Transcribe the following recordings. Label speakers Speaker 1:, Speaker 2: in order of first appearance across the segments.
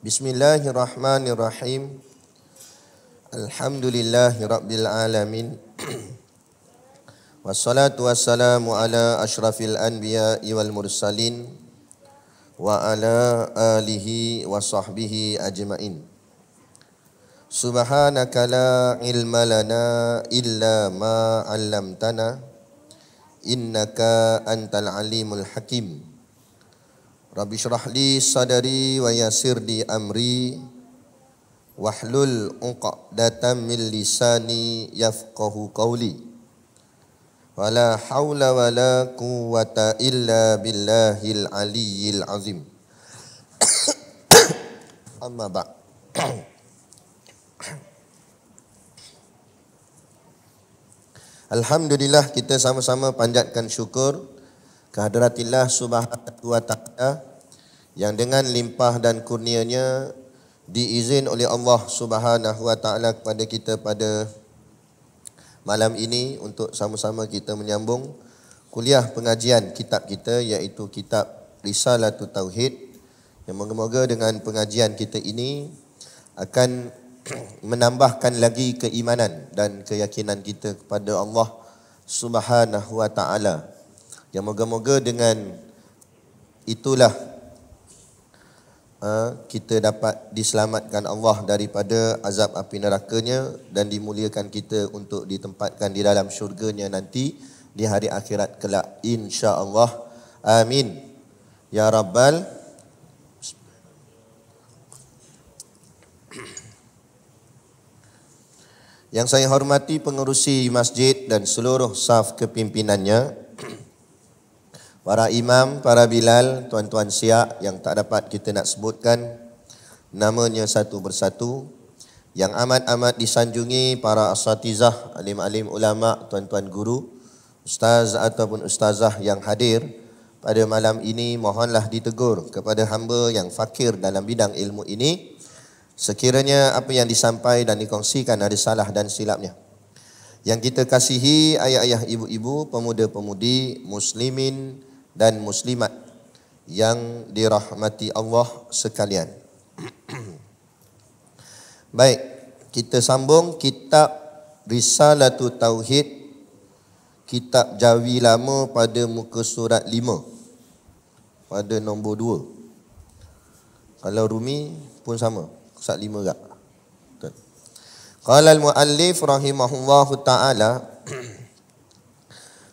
Speaker 1: Bismillahirrahmanirrahim. Alhamdulillahi rabbil alamin. Wassalatu wassalamu ala asyrafil anbiya'i wal mursalin wa ala alihi wa sahbihi ajma'in. Subhanaka la ilma lana illa ma 'allamtana innaka antal alimul hakim. Rabbi syrah li sadari wa yassir li amri wahlul 'uqdatam min lisani yafqahu qawli. Wala haula wala quwwata illa billahil aliyyil azim. Amma ba'. Alhamdulillah, kita sama-sama panjatkan syukur kehadiratillah subhanahu wa ta'ala yang dengan limpah dan kurnianya diizin oleh Allah subhanahu wa ta'ala kepada kita pada malam ini untuk sama-sama kita menyambung kuliah pengajian kitab kita, iaitu kitab Risalatul Tauhid, yang moga-moga dengan pengajian kita ini akan menambahkan lagi keimanan dan keyakinan kita kepada Allah subhanahu wa ta'ala. Yang moga-moga dengan itulah kita dapat diselamatkan Allah daripada azab api nerakanya dan dimuliakan kita untuk ditempatkan di dalam syurganya nanti di hari akhirat kelak, insya-Allah. Amin ya rabbal. Yang saya hormati pengerusi masjid dan seluruh saf kepimpinannya, para imam, para bilal, tuan-tuan siak yang tak dapat kita nak sebutkan namanya satu persatu, yang amat-amat disanjungi para asatizah, alim-alim ulama, tuan-tuan guru, ustaz ataupun ustazah yang hadir pada malam ini, mohonlah ditegur kepada hamba yang fakir dalam bidang ilmu ini, sekiranya apa yang disampaikan dan dikongsikan ada salah dan silapnya. Yang kita kasihi ayah-ayah, ibu-ibu, pemuda-pemudi, muslimin dan muslimat yang dirahmati Allah sekalian. Baik, kita sambung kitab Risalatul Tauhid, kitab Jawi lama, pada muka surat 5, pada nombor 2. Kalau Rumi pun sama, surat 5 tak? Betul. Qala al-muallif rahimahullahu ta'ala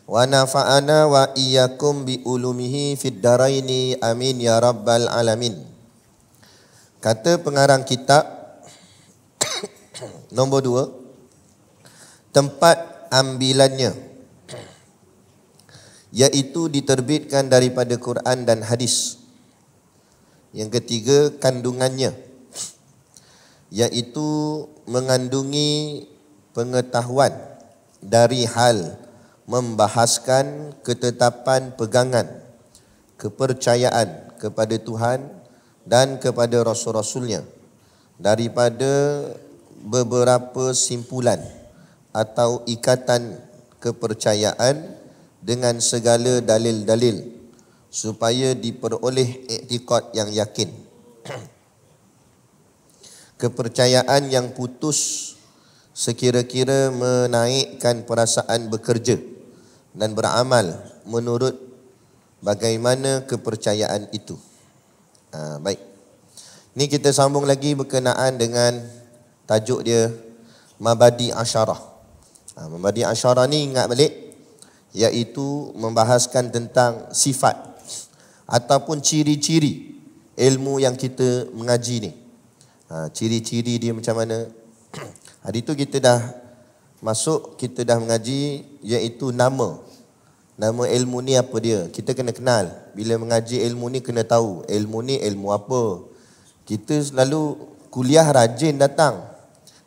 Speaker 1: wa nafa'ana wa iyyakum bi ulumihi fid daraini amin ya rabbal alamin. Kata pengarang kitab nombor 2, tempat ambilannya, iaitu diterbitkan daripada Quran dan hadis. Yang ketiga, kandungannya, iaitu mengandungi pengetahuan dari hal membahaskan ketetapan pegangan, kepercayaan kepada Tuhan dan kepada Rasul-Rasulnya daripada beberapa simpulan atau ikatan kepercayaan dengan segala dalil-dalil supaya diperoleh iktikad yang yakin. Kepercayaan yang putus sekira-kira menaikkan perasaan bekerja dan beramal menurut bagaimana kepercayaan itu. Baik. Ini kita sambung lagi berkenaan dengan tajuk dia, Mabadi Asyarah. Mabadi Asyarah ni ingat balik, iaitu membahaskan tentang sifat ataupun ciri-ciri ilmu yang kita mengaji ni. Ciri-ciri dia macam mana? Hari tu kita dah masuk, kita dah mengaji, iaitu nama. Nama ilmu ni apa dia? Kita kena kenal. Bila mengaji ilmu ni kena tahu ilmu ni ilmu apa. Kita selalu kuliah rajin datang,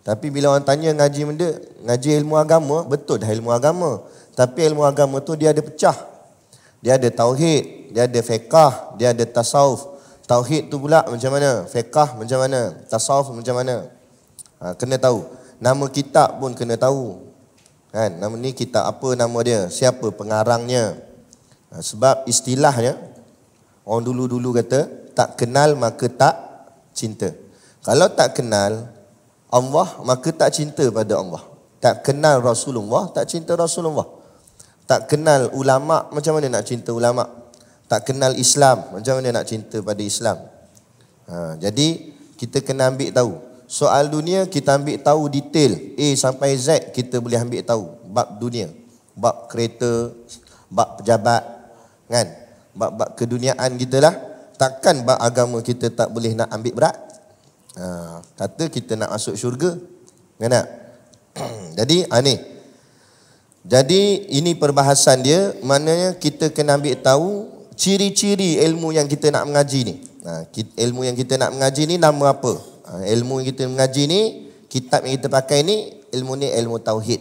Speaker 1: tapi bila orang tanya ngaji benda, ngaji ilmu agama, betul dah ilmu agama, tapi ilmu agama tu dia ada pecah. Dia ada tauhid, dia ada fiqh, dia ada tasawuf. Tauhid tu pula macam mana? Fiqh macam mana? Tasawuf macam mana? Kena tahu. Nama kitab pun kena tahu. Kan? Nama ni kitab apa nama dia? Siapa pengarangnya? Sebab istilahnya, orang dulu-dulu kata, tak kenal maka tak cinta. Kalau tak kenal Allah, maka tak cinta pada Allah. Tak kenal Rasulullah, tak cinta Rasulullah. Tak kenal ulama, macam mana nak cinta ulama? Tak kenal Islam, macam mana nak cinta pada Islam? Jadi kita kena ambil tahu. Soal dunia kita ambil tahu detail A sampai Z, kita boleh ambil tahu bab dunia, bab kereta, bab pejabat, kan? Bab-bab keduniaan kita lah. Takkan bab agama kita tak boleh nak ambil berat. Kata kita nak masuk syurga, kan tak? Jadi ni. Jadi ini perbahasan dia, maknanya kita kena ambil tahu ciri-ciri ilmu yang kita nak mengaji ni. Ilmu yang kita nak mengaji ni nama apa? Ilmu yang kita mengaji ni, kitab yang kita pakai ni, ilmu ni ilmu tauhid.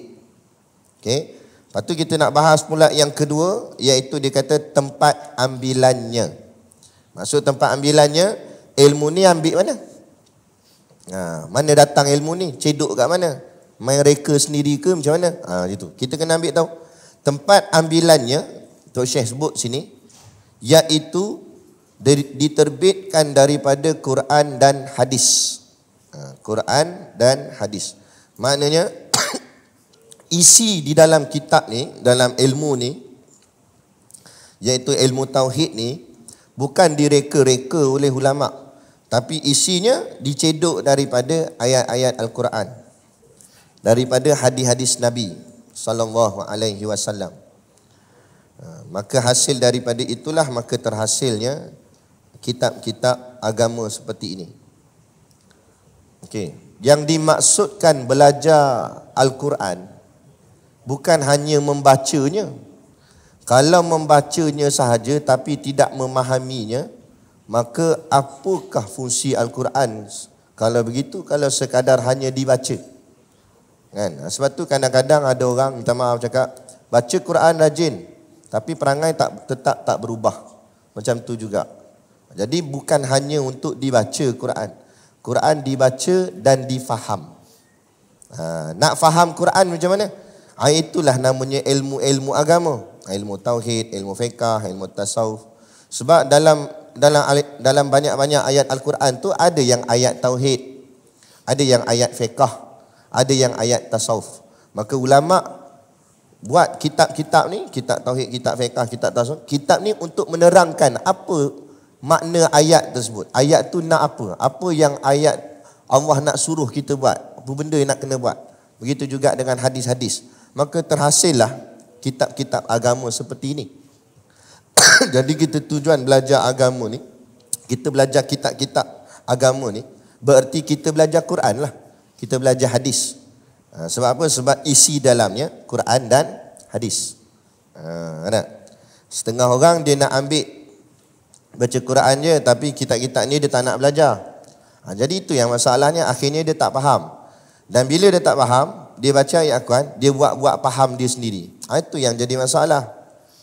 Speaker 1: Okey. Lepas tu kita nak bahas pula yang kedua, iaitu dia kata tempat ambilannya. Maksud tempat ambilannya, ilmu ni ambil mana? Mana datang ilmu ni? Cedok kat mana? Main reka sendiri ke macam mana? Gitu. Kita kena ambil tahu. Tempat ambilannya, Tok Syekh sebut sini, iaitu diterbitkan daripada Quran dan hadis. Quran dan hadis. Maknanya isi di dalam kitab ni, dalam ilmu ni, iaitu ilmu tauhid ni, bukan direka-reka oleh ulama, tapi isinya dicedok daripada ayat-ayat Al-Quran, daripada hadis-hadis Nabi sallallahu alaihi wasallam. Maka hasil daripada itulah maka terhasilnya kitab-kitab agama seperti ini. Okey, yang dimaksudkan belajar Al-Quran bukan hanya membacanya. Kalau membacanya sahaja tapi tidak memahaminya, maka apakah fungsi Al-Quran kalau begitu, kalau sekadar hanya dibaca? Kan? Sebab tu kadang-kadang ada orang, minta maaf, cakap baca Quran rajin tapi perangai tetap tak berubah. Macam tu juga. Jadi bukan hanya untuk dibaca Quran. Quran dibaca dan difaham. Nak faham Quran macam mana? Itulah namanya ilmu-ilmu agama. Ilmu tauhid, ilmu fiqh, ilmu tasawuf. Sebab dalam banyak-banyak ayat Al-Quran tu ada yang ayat tauhid, ada yang ayat fiqh, ada yang ayat tasawuf. Maka ulama buat kitab-kitab ni, kitab tauhid, kitab fiqh, kitab tasawuf. Kitab ni untuk menerangkan apa makna ayat tersebut. Ayat tu nak apa? Apa yang ayat Allah nak suruh kita buat? Apa benda yang nak kena buat? Begitu juga dengan hadis-hadis. Maka terhasillah kitab-kitab agama seperti ini. Jadi kita tujuan belajar agama ni, kita belajar kitab-kitab agama ni, bererti kita belajar Quran lah. Kita belajar hadis. Sebab apa? Sebab isi dalamnya Quran dan hadis. Setengah orang dia nak ambil baca Quran je, tapi kitab-kitab ni dia tak nak belajar. Jadi itu yang masalahnya, akhirnya dia tak faham. Dan bila dia tak faham, dia baca ayat Al-Quran, dia buat faham dia sendiri. Itu yang jadi masalah.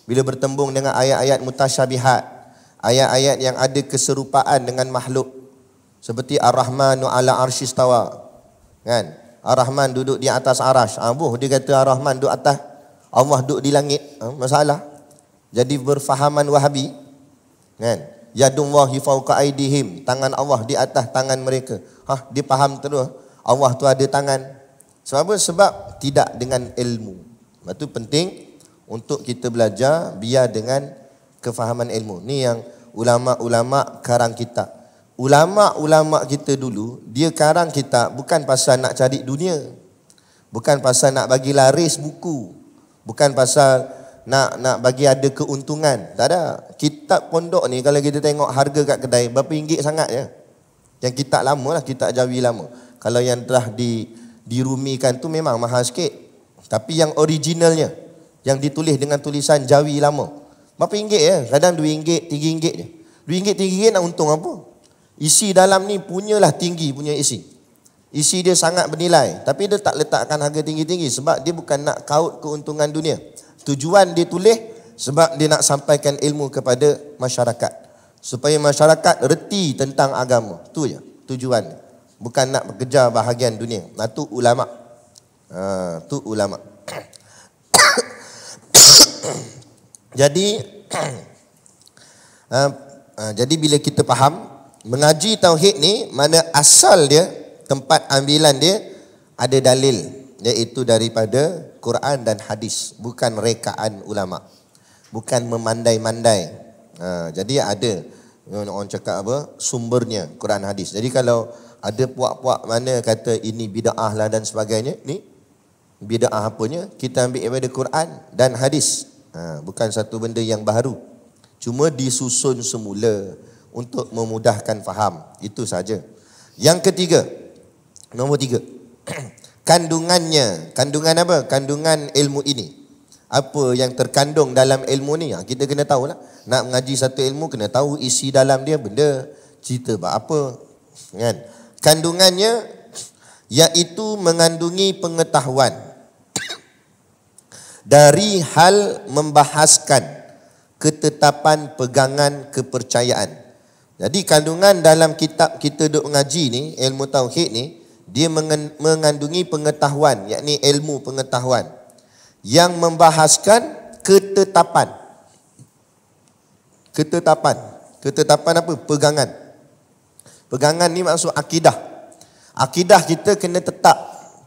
Speaker 1: Bila bertembung dengan ayat-ayat mutasyabihat, ayat-ayat yang ada keserupaan dengan makhluk, seperti Ar-Rahmanu ala arsyistawa, kan? Ar-Rahman duduk di atas arash. Dia kata Ar-Rahman duduk atas, Allah duduk di langit. Masalah. Jadi berfahaman Wahabi, kan? Yadullahi fawqa aidihim, tangan Allah di atas tangan mereka. Dia faham terus Allah tu ada tangan. Sebab apa? Sebab tidak dengan ilmu. Sebab tu penting untuk kita belajar biar dengan kefahaman ilmu. Ni yang ulama-ulama karang kitab. Ulama-ulama kita dulu, dia karang kitab bukan pasal nak cari dunia, bukan pasal nak bagi laris buku, bukan pasal nak bagi ada keuntungan. Tak ada. Kitab pondok ni kalau kita tengok harga kat kedai berapa ringgit sangat je. Yang kitab lama lah, kitab Jawi lama. Kalau yang telah dirumikan tu memang mahal sikit. Tapi yang originalnya, yang ditulis dengan tulisan Jawi lama, berapa ringgit je? Kadang RM2, RM3 je. RM2, RM3 nak untung apa? Isi dalam ni punyalah tinggi punya isi. Isi dia sangat bernilai. Tapi dia tak letakkan harga tinggi-tinggi sebab dia bukan nak kaut keuntungan dunia. Tujuan dia tulis sebab dia nak sampaikan ilmu kepada masyarakat, supaya masyarakat reti tentang agama. Tu je tujuan. Bukan nak bekerja bahagian dunia. Tu ulama. Tu ulama. Jadi bila kita faham mengaji tauhid ni mana asal dia, tempat ambilan dia ada dalil, iaitu daripada Quran dan hadis, bukan rekaan ulama, bukan memandai-mandai. Jadi ada orang cakap apa, sumbernya Quran hadis. Jadi kalau ada puak-puak mana kata ini bid'ah lah dan sebagainya, ni bid'ah apanya, kita ambil daripada Quran dan hadis. Bukan satu benda yang baru, cuma disusun semula untuk memudahkan faham, itu saja. Yang ketiga, nombor 3, kandungannya. Kandungan apa? Kandungan ilmu ini. Apa yang terkandung dalam ilmu ni? Kita kena tahu lah. Nak mengaji satu ilmu, kena tahu isi dalam dia, benda, cerita apa. Kan? Kandungannya, iaitu mengandungi pengetahuan dari hal membahaskan ketetapan pegangan kepercayaan. Jadi kandungan dalam kitab kita duk mengaji ni, ilmu tauhid ni, dia mengandungi pengetahuan, yakni ilmu pengetahuan yang membahaskan ketetapan. Ketetapan apa? Pegangan. Pegangan ni maksud akidah. Akidah kita kena tetap,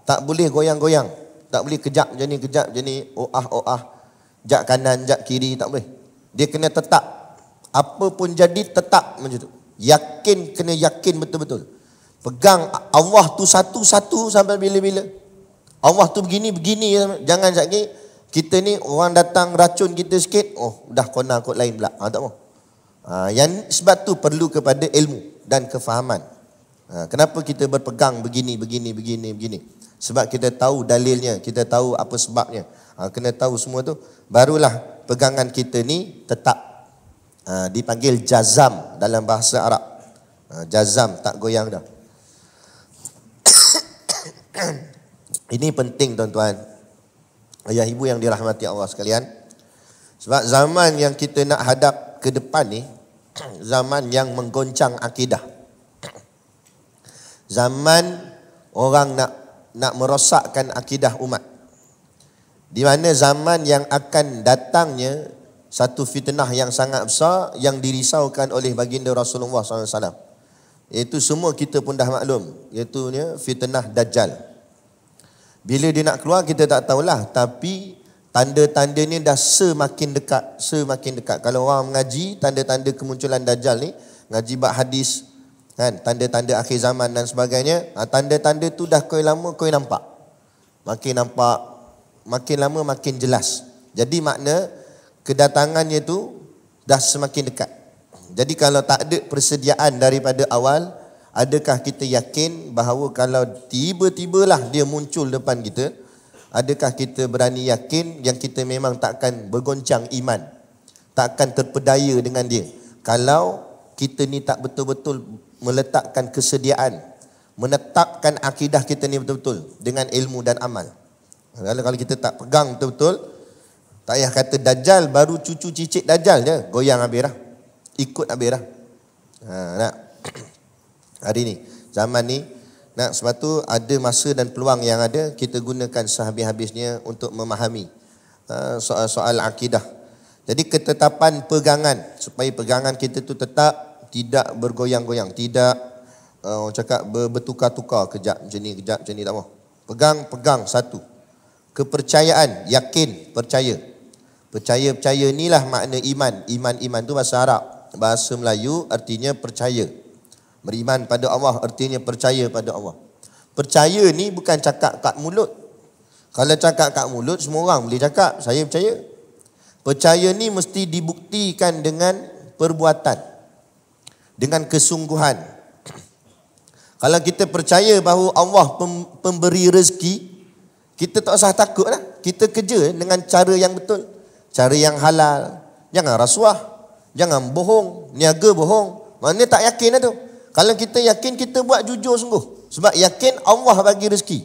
Speaker 1: tak boleh goyang-goyang, tak boleh kejap macam ni, oah, jak kanan, jak kiri, tak boleh. Dia kena tetap. Apa pun jadi tetap macam tu. Yakin, kena yakin betul-betul. Pegang Allah tu satu-satu sampai bila-bila. Allah tu begini. Jangan lagi kita ni orang datang racun kita sikit, dah kona kot lain pula. Tak mau. Yang sebab tu perlu kepada ilmu dan kefahaman. Kenapa kita berpegang begini. Sebab kita tahu dalilnya, kita tahu apa sebabnya. Kena tahu semua tu, barulah pegangan kita ni tetap. Dipanggil jazam dalam bahasa Arab. Jazam, tak goyang dah. Ini penting tuan-tuan, ayah ibu yang dirahmati Allah sekalian. Sebab zaman yang kita nak hadap ke depan ni, zaman yang menggoncang akidah. Zaman orang nak merosakkan akidah umat. Di mana zaman yang akan datangnya satu fitnah yang sangat besar yang dirisaukan oleh baginda Rasulullah SAW. Itu semua kita pun dah maklum, iaitu fitnah Dajjal. Bila dia nak keluar kita tak tahulah, tapi tanda-tanda ni dah semakin dekat. Kalau orang mengaji tanda-tanda kemunculan Dajjal ni, ngaji bab hadis kan, tanda-tanda akhir zaman dan sebagainya, tanda-tanda tu dah kau lama kau nampak. Makin lama makin jelas. Jadi makna kedatangannya tu dah semakin dekat. Jadi kalau tak ada persediaan daripada awal, adakah kita yakin bahawa kalau tiba-tibalah dia muncul depan kita, adakah kita berani yakin yang kita memang takkan bergoncang iman, takkan terpedaya dengan dia, kalau kita ni tak betul-betul meletakkan kesediaan, menetapkan akidah kita ni betul-betul dengan ilmu dan amal. Kalau kita tak pegang betul-betul, tak payah kata Dajjal, baru cucu cicit Dajjal je goyang habis dah, ikut habis dah. Nak hari ni, zaman ni, sebab tu ada masa dan peluang yang ada, kita gunakan sehabis-habisnya untuk memahami soal-soal akidah. Jadi ketetapan pegangan, supaya pegangan kita tu tetap tidak bergoyang-goyang, tidak orang cakap bertukar-tukar, kejap macam ni, tak mau. Pegang satu. Kepercayaan, yakin, percaya. Percaya inilah makna iman. Iman tu bahasa Arab, bahasa Melayu artinya percaya. Beriman pada Allah artinya percaya pada Allah. Percaya ni bukan cakap kat mulut. Kalau cakap kat mulut semua orang boleh cakap saya percaya. Percaya ni mesti dibuktikan dengan perbuatan, dengan kesungguhan. Kalau kita percaya bahawa Allah pemberi rezeki, kita tak usah takut lah. Kita kerja dengan cara yang betul, cara yang halal. Jangan rasuah, jangan bohong, niaga bohong. Maknanya tak yakin lah tu. Kalau kita yakin, kita buat jujur sungguh. Sebab yakin Allah bagi rezeki.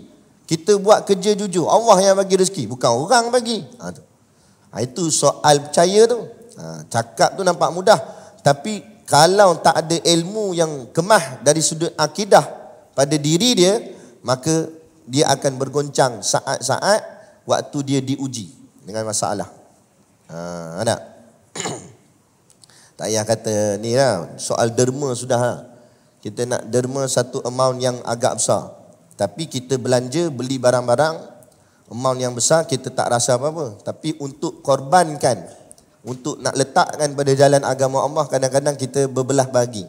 Speaker 1: Kita buat kerja jujur, Allah yang bagi rezeki, bukan orang bagi. Itu soal percaya tu. Cakap tu nampak mudah, tapi kalau tak ada ilmu yang kemah dari sudut akidah pada diri dia, maka dia akan bergoncang saat-saat waktu dia diuji dengan masalah. Tak payah kata ni lah, soal derma sudah lah. kita nak derma satu amount yang agak besar. Tapi kita belanja, beli barang-barang, amount yang besar, kita tak rasa apa-apa. Tapi untuk korbankan, untuk nak letakkan pada jalan agama Allah, kadang-kadang kita berbelah bagi.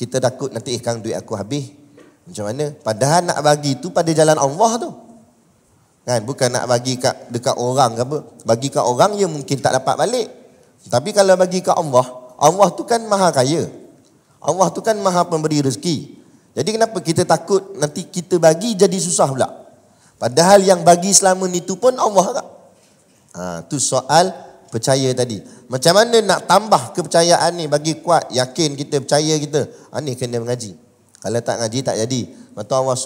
Speaker 1: Kita takut nanti kang duit aku habis. Macam mana? Padahal nak bagi tu pada jalan Allah tu. Kan? Bukan nak bagi dekat orang ke apa. Bagi kat orang, ya mungkin tak dapat balik. Tapi kalau bagi kat Allah, Allah tu kan maha kaya. Allah tu kan maha pemberi rezeki. Jadi kenapa kita takut nanti kita bagi jadi susah pula? Padahal yang bagi selama ni tu pun Allah tak? Tu soal percaya tadi. Macam mana nak tambah kepercayaan ni bagi kuat, yakin kita, percaya kita? Ni kena mengaji. Kalau tak ngaji tak jadi. Maka Allah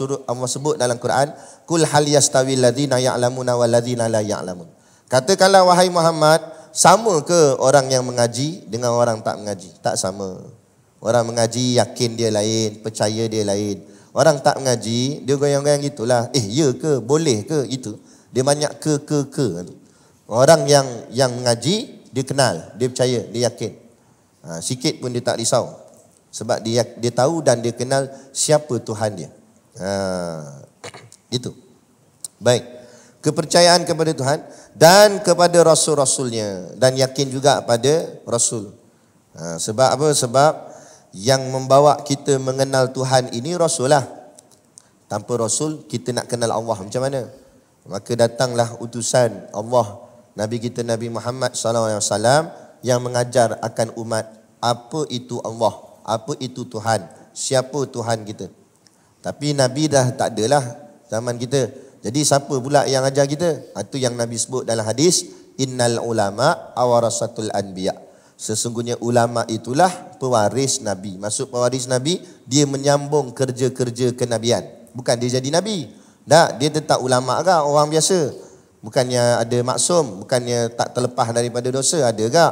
Speaker 1: sebut dalam Quran, kul hal yastawil ladzina ya'lamuna wal ladzina la ya'lamun. Katakanlah wahai Muhammad, sama ke orang yang mengaji dengan orang tak mengaji? Tak sama. Orang mengaji yakin dia lain, percaya dia lain. Orang tak mengaji, dia goyang-goyang gitulah. Ya ke? Boleh ke? Itu. Dia banyak ke. Orang yang mengaji, dia kenal, dia percaya, dia yakin. Sikit pun dia tak risau. Sebab dia tahu dan dia kenal siapa Tuhan dia. Itu. Baik. Kepercayaan kepada Tuhan dan kepada Rasul-Rasulnya. Dan yakin juga pada Rasul. Sebab apa? Sebab yang membawa kita mengenal Tuhan ini Rasul lah. Tanpa Rasul kita nak kenal Allah macam mana? Maka datanglah utusan Allah, Nabi kita Nabi Muhammad SAW yang mengajar akan umat apa itu Allah, apa itu Tuhan, siapa Tuhan kita. Tapi Nabi dah tak adalah zaman kita. Jadi siapa pula yang ajar kita? Itu yang Nabi sebut dalam hadis, innal ulama awarasatul anbiya. Sesungguhnya ulama itulah pewaris Nabi. Maksud pewaris Nabi, dia menyambung kerja-kerja kenabian. Bukan dia jadi Nabi. Tak, dia tetap ulama ke orang biasa. Bukannya ada maksum, bukannya tak terlepas daripada dosa, ada ke?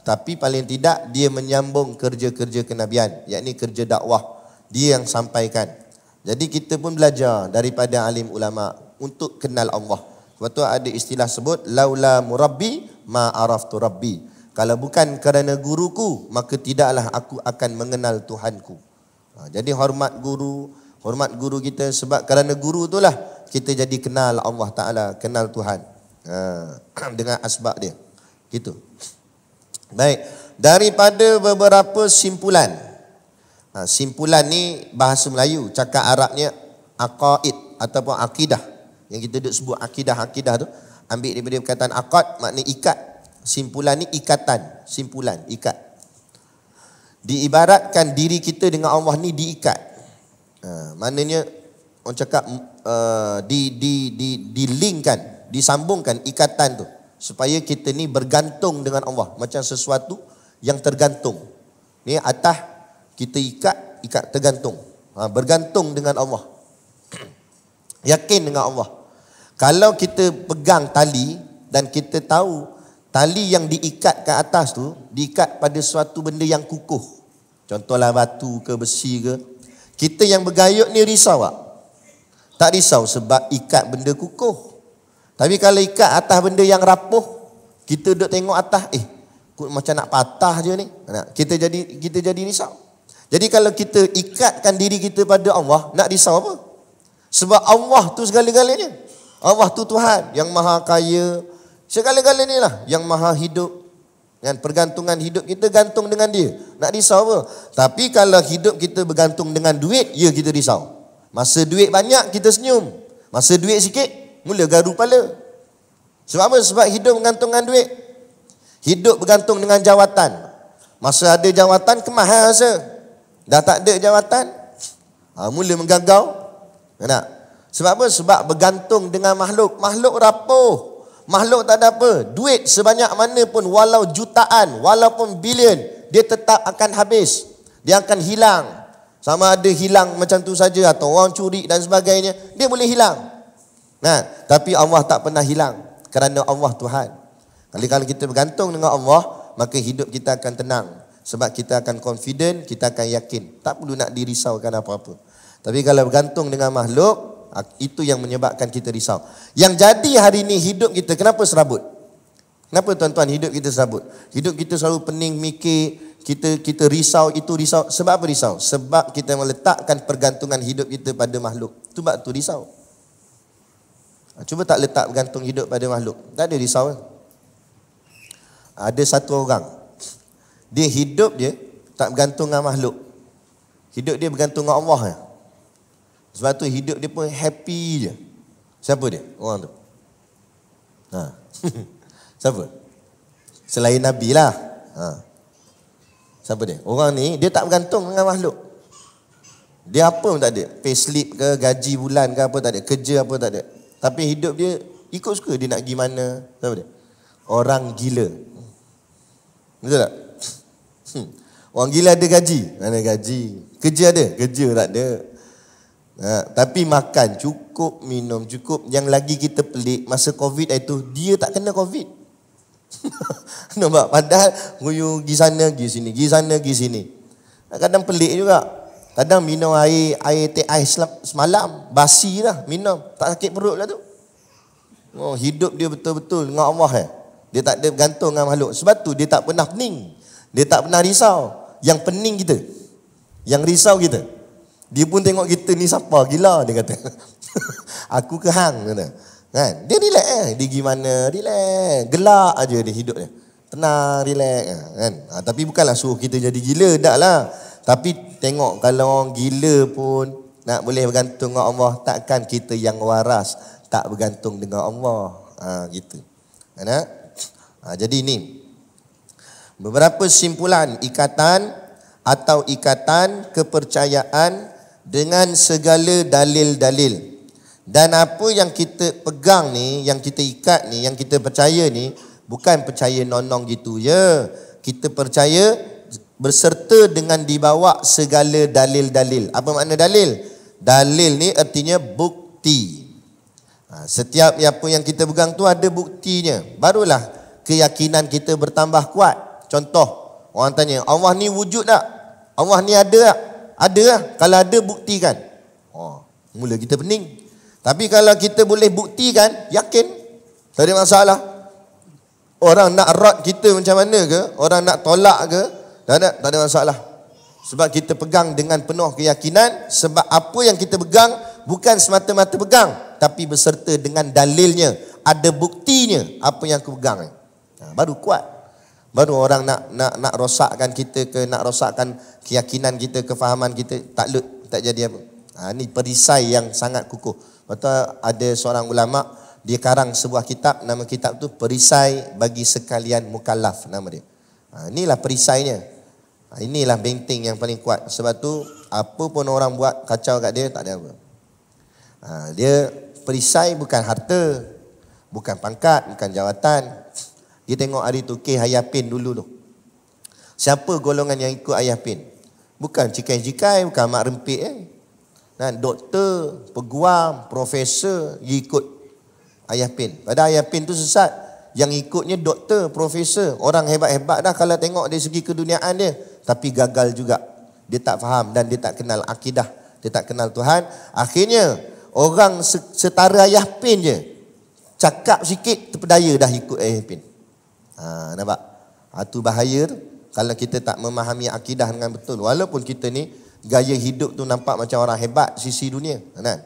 Speaker 1: Tapi paling tidak dia menyambung kerja-kerja kenabian, yakni kerja dakwah. Dia yang sampaikan. Jadi kita pun belajar daripada alim ulama untuk kenal Allah. Sebab tu ada istilah sebut laula murabbi ma araftu rabbi. Kalau bukan kerana guruku, maka tidaklah aku akan mengenal Tuhanku. Jadi hormat guru kita. Sebab kerana guru itulah kita jadi kenal Allah Ta'ala, kenal Tuhan. Dengan asbab dia. Gitu. Baik. Daripada beberapa simpulan. Simpulan ni bahasa Melayu. Cakap Arabnya aqaid ataupun akidah. Yang kita duk sebut akidah tu. Ambil daripada perkataan aqad, makna ikat. Simpulan ni ikatan, simpulan, ikat. Diibaratkan diri kita dengan Allah ni diikat. Maknanya orang cakap dilinkkan, disambungkan ikatan tu supaya kita ni bergantung dengan Allah macam sesuatu yang tergantung. Ni atas kita ikat tergantung. Bergantung dengan Allah. Yakin dengan Allah. Kalau kita pegang tali dan kita tahu tali yang diikat ke atas tu diikat pada suatu benda yang kukuh. Contohlah batu ke besi ke. Kita yang bergayut ni risau tak? Tak risau sebab ikat benda kukuh. Tapi kalau ikat atas benda yang rapuh, kita duduk tengok atas, macam nak patah je ni. Kita jadi risau. Jadi kalau kita ikatkan diri kita pada Allah, nak risau apa? Sebab Allah tu segala-galanya. Allah tu Tuhan yang maha kaya, segala-galanya lah, yang maha hidup. Kan? Pergantungan hidup kita gantung dengan dia. Nak risau apa? Tapi kalau hidup kita bergantung dengan duit, ya kita risau. Masa duit banyak kita senyum. Masa duit sikit, mula garu kepala. Sebab apa? Sebab hidup bergantung dengan duit. Hidup bergantung dengan jawatan. Masa ada jawatan, kemahal rasa. Dah tak ada jawatan, mula menggagau. Tak? Sebab apa? Sebab bergantung dengan makhluk. Makhluk rapuh. Makhluk tak ada apa. Duit sebanyak mana pun, walau jutaan, walaupun bilion, dia tetap akan habis. Dia akan hilang. Sama ada hilang macam tu saja atau orang curi dan sebagainya, dia boleh hilang. Tapi Allah tak pernah hilang kerana Allah Tuhan. Kalau kita bergantung dengan Allah, maka hidup kita akan tenang. Sebab kita akan confident, kita akan yakin. Tak perlu nak dirisaukan apa-apa. Tapi kalau bergantung dengan makhluk, itu yang menyebabkan kita risau. Yang jadi hari ini hidup kita, kenapa serabut? Kenapa tuan-tuan hidup kita serabut? Hidup kita selalu pening, mikir. kita risau itu risau. Sebab apa risau? Sebab kita meletakkan pergantungan hidup kita pada makhluk. Sebab tu risau. Cuba tak letak bergantung hidup pada makhluk. Tak ada risau. Ada satu orang, dia hidup dia tak bergantung dengan makhluk. Hidup dia bergantung dengan Allah. Sebab tu hidup dia pun happy je. Siapa dia? Orang tu. Siapa? Selain Nabi lah. Siapa dia? Orang ni dia tak bergantung dengan makhluk. Dia apa pun tak ada. Payslip ke, gaji bulan ke apa tak ada. Kerja apa tak ada. Tapi hidup dia ikut suka. Dia nak pergi mana. Siapa dia? Orang gila. Betul tak? Orang gila ada gaji. Mana gaji? Kerja ada? Kerja tak ada. Tapi makan cukup, minum cukup. Yang lagi kita pelik, masa Covid itu, dia tak kena Covid. Nampak? Padahal pergi sana, pergi sini, pergi sana, pergi sini. Kadang pelik juga. Kadang minum air teh ais semalam, basi lah minum. Tak sakit perut lah tu. Hidup dia betul-betul dengan Allah. Dia tak ada bergantung dengan makhluk. Sebab tu dia tak pernah pening. Dia tak pernah risau. Yang pening kita. Yang risau kita. Dia pun tengok kita ni siapa gila dia kata. Aku ke hang kata. Kan? Dia relax dia pergi mana relax. Gelak aja dia hidup dia. Tenang, relax kan. Tapi bukanlah suruh kita jadi gila, taklah. Tapi tengok kalau orang gila pun nak boleh bergantung dengan Allah, takkan kita yang waras tak bergantung dengan Allah. Gitu. Kan? Jadi ini beberapa simpulan ikatan atau ikatan kepercayaan dengan segala dalil-dalil. Dan apa yang kita pegang ni, yang kita ikat ni, yang kita percaya ni, bukan percaya nonong gitu je. Kita percaya berserta dengan dibawa segala dalil-dalil. Apa makna dalil? Dalil ni artinya bukti. Setiap apa yang kita pegang tu ada buktinya. Barulah keyakinan kita bertambah kuat. Contoh, orang tanya, Allah ni wujud tak? Allah ni ada tak? Ada lah. Kalau ada, buktikan. Mula kita pening. Tapi kalau kita boleh buktikan, yakin. Tak ada masalah. Orang nak rot kita macam mana ke, orang nak tolak ke, tak ada masalah. Sebab kita pegang dengan penuh keyakinan. Sebab apa yang kita pegang bukan semata-mata pegang, tapi berserta dengan dalilnya. Ada buktinya apa yang aku pegang. Baru kuat. Baru orang nak rosakkan kita ke, nak rosakkan keyakinan kita, kefahaman kita, tak jadi apa. Ini perisai yang sangat kukuh. Betul, ada seorang ulama, dia karang sebuah kitab, nama kitab tu Perisai Bagi Sekalian Mukallaf, nama dia. Inilah perisainya. Inilah benteng yang paling kuat. Sebab tu apa pun orang buat kacau kat dia, tak ada apa. Dia perisai bukan harta, bukan pangkat, bukan jawatan. Dia tengok hari tu K Ayah Pin dulu tu. Siapa golongan yang ikut Ayah Pin? Bukan cikai-cikai, bukan mak rempit doktor, peguam, profesor ikut Ayah Pin. Padahal Ayah Pin tu sesat. Yang ikutnya doktor, profesor, orang hebat-hebat dah kalau tengok dari segi keduniaan dia. Tapi gagal juga. Dia tak faham dan dia tak kenal akidah. Dia tak kenal Tuhan. Akhirnya orang setara Ayah Pin je, cakap sikit terpedaya dah ikut Ayah Pin. Nampak? Itu bahaya tu. Kalau kita tak memahami akidah dengan betul. Walaupun kita ni gaya hidup tu nampak macam orang hebat sisi dunia, kan?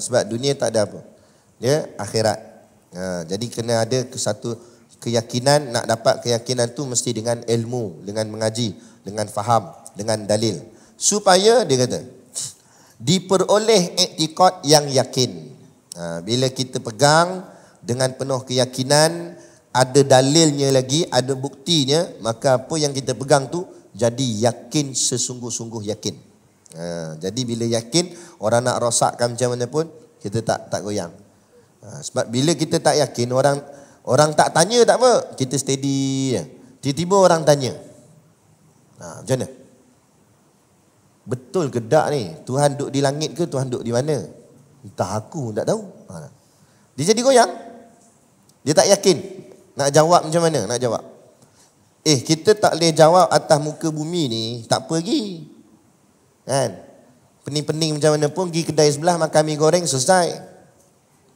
Speaker 1: Sebab dunia tak ada apa. Dia akhirat. Jadi kena ada satu keyakinan. Nak dapat keyakinan tu mesti dengan ilmu, dengan mengaji, dengan faham, dengan dalil. Supaya dia kata diperoleh iktikad yang yakin. Bila kita pegang dengan penuh keyakinan, ada dalilnya lagi, ada buktinya, maka apa yang kita pegang tu jadi yakin, sesungguh-sungguh yakin. Jadi bila yakin, orang nak rosakkan macam mana pun, kita tak goyang. Sebab bila kita tak yakin, orang tak tanya tak apa, kita steady. Tiba-tiba orang tanya, macam mana? Betul ke tak ni? Tuhan duduk di langit ke Tuhan duduk di mana? Entah, aku tak tahu. Dia jadi goyang. Dia tak yakin. Nak jawab macam mana? Nak jawab. Kita tak boleh jawab atas muka bumi ni, tak pergi. Kan? Pening-pening macam mana pun, pergi kedai sebelah makan mi goreng, selesai.